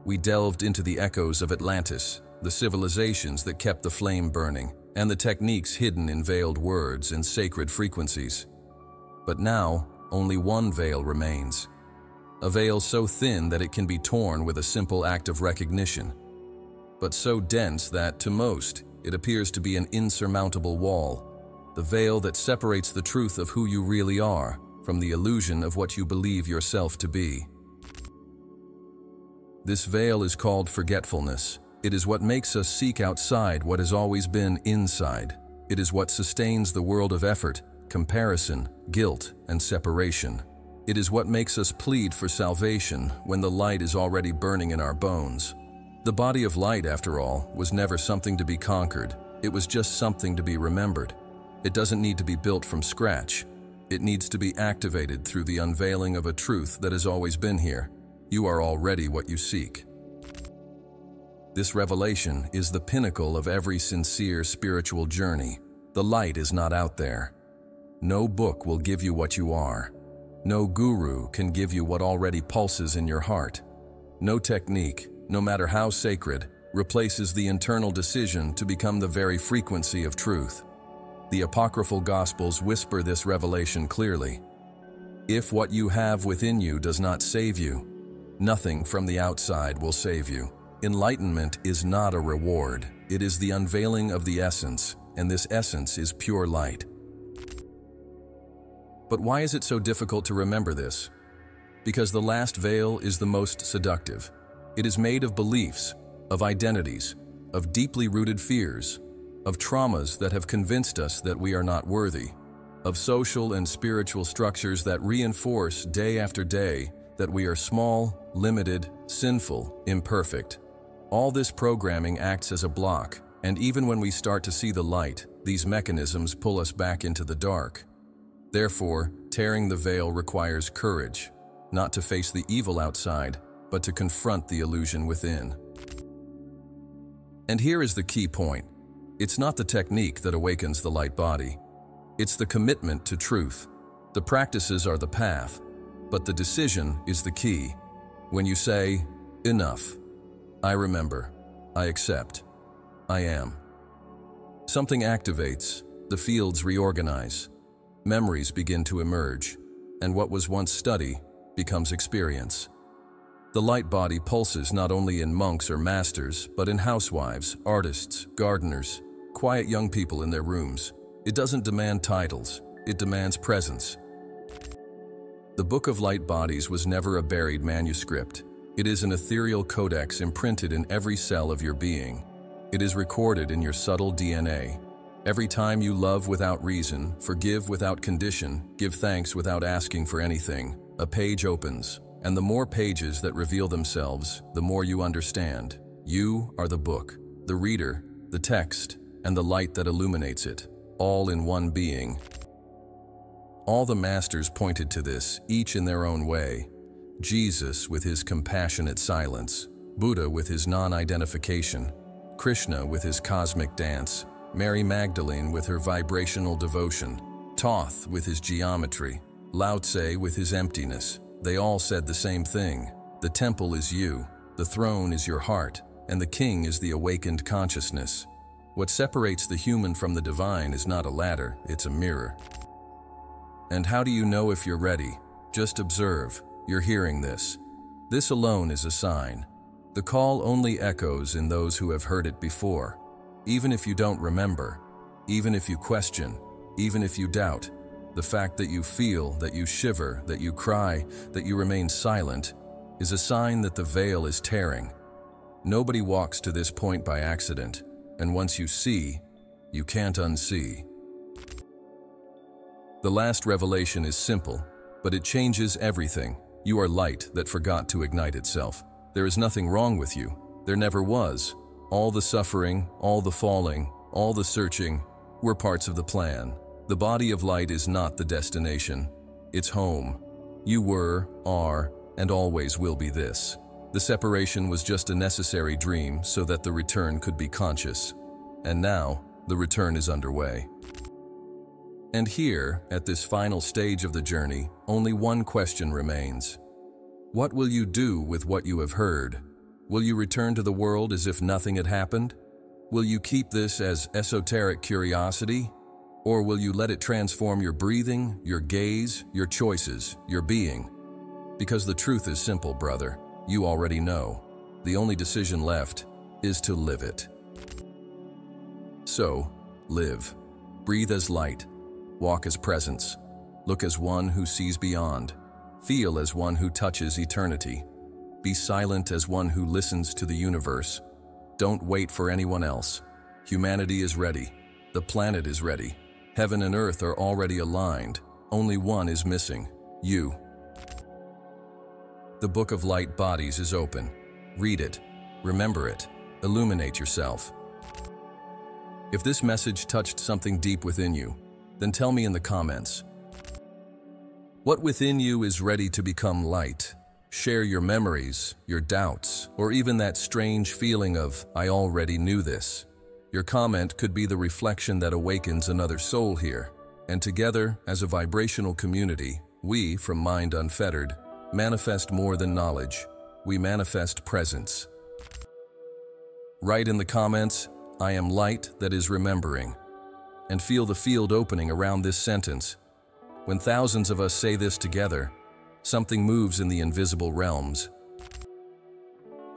S1: We delved into the echoes of Atlantis, the civilizations that kept the flame burning, and the techniques hidden in veiled words and sacred frequencies. But now, only one veil remains. A veil so thin that it can be torn with a simple act of recognition, but so dense that, to most, it appears to be an insurmountable wall, the veil that separates the truth of who you really are from the illusion of what you believe yourself to be. This veil is called forgetfulness. It is what makes us seek outside what has always been inside. It is what sustains the world of effort, comparison, guilt, and separation. It is what makes us plead for salvation when the light is already burning in our bones. The body of light, after all, was never something to be conquered. It was just something to be remembered. It doesn't need to be built from scratch. It needs to be activated through the unveiling of a truth that has always been here. You are already what you seek. This revelation is the pinnacle of every sincere spiritual journey. The light is not out there. No book will give you what you are. No guru can give you what already pulses in your heart. No technique, no matter how sacred, replaces the internal decision to become the very frequency of truth. The apocryphal Gospels whisper this revelation clearly. If what you have within you does not save you, nothing from the outside will save you. Enlightenment is not a reward. It is the unveiling of the essence, and this essence is pure light. But why is it so difficult to remember this? Because the last veil is the most seductive. It is made of beliefs, of identities, of deeply rooted fears, of traumas that have convinced us that we are not worthy, of social and spiritual structures that reinforce day after day that we are small, limited, sinful, imperfect. All this programming acts as a block, and even when we start to see the light, these mechanisms pull us back into the dark. Therefore, Tearing the veil requires courage, not to face the evil outside, but to confront the illusion within. And here is the key point. It's not the technique that awakens the light body. It's the commitment to truth. The practices are the path, but the decision is the key. When you say, enough, I remember, I accept, I am. Something activates, the fields reorganize, memories begin to emerge, and what was once study becomes experience. The light body pulses not only in monks or masters, but in housewives, artists, gardeners, quiet young people in their rooms. It doesn't demand titles, it demands presence. The Book of Light Bodies was never a buried manuscript. It is an ethereal codex imprinted in every cell of your being. It is recorded in your subtle DNA. Every time you love without reason, forgive without condition, give thanks without asking for anything, a page opens. And the more pages that reveal themselves, the more you understand. You are the book, the reader, the text, and the light that illuminates it, all in one being. All the masters pointed to this, each in their own way. Jesus with his compassionate silence, Buddha with his non-identification, Krishna with his cosmic dance, Mary Magdalene with her vibrational devotion, Thoth with his geometry, Lao Tse with his emptiness. They all said the same thing. The temple is you, the throne is your heart, and the king is the awakened consciousness. What separates the human from the divine is not a ladder, it's a mirror. And how do you know if you're ready? Just observe. You're hearing this. This alone is a sign. The call only echoes in those who have heard it before. Even if you don't remember, even if you question, even if you doubt, the fact that you feel, that you shiver, that you cry, that you remain silent, is a sign that the veil is tearing. Nobody walks to this point by accident, and once you see, you can't unsee. The last revelation is simple, but it changes everything. You are light that forgot to ignite itself. There is nothing wrong with you. There never was. All the suffering, all the falling, all the searching were parts of the plan. The body of light is not the destination. It's home. You were, are, and always will be this. The separation was just a necessary dream so that the return could be conscious. And now, the return is underway. And here, at this final stage of the journey, only one question remains. What will you do with what you have heard? Will you return to the world as if nothing had happened? Will you keep this as esoteric curiosity? Or will you let it transform your breathing, your gaze, your choices, your being? Because the truth is simple, brother. You already know. The only decision left is to live it. So, live. Breathe as light. Walk as presence. Look as one who sees beyond. Feel as one who touches eternity. Be silent as one who listens to the universe. Don't wait for anyone else. Humanity is ready. The planet is ready. Heaven and earth are already aligned. Only one is missing. You. The Book of Light Bodies is open. Read it. Remember it. Illuminate yourself. If this message touched something deep within you, then tell me in the comments. What within you is ready to become light? Share your memories, your doubts, or even that strange feeling of, I already knew this. Your comment could be the reflection that awakens another soul here. And together, as a vibrational community, we, from Mind Unfettered, manifest more than knowledge. We manifest presence. Write in the comments, I am light that is remembering. And feel the field opening around this sentence. When thousands of us say this together, something moves in the invisible realms.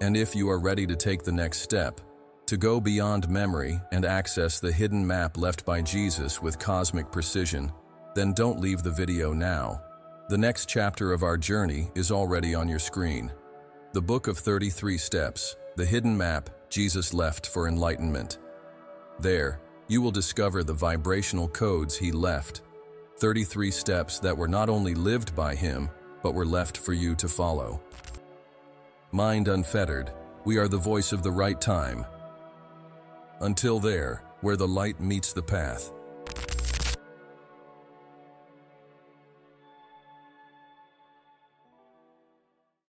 S1: And if you are ready to take the next step, to go beyond memory and access the hidden map left by Jesus with cosmic precision, then don't leave the video now. The next chapter of our journey is already on your screen. The Book of 33 Steps, the hidden map Jesus left for enlightenment. There, you will discover the vibrational codes he left. 33 steps that were not only lived by him, but were left for you to follow. Mind Unfettered, we are the voice of the right time. Until there, where the light meets the path.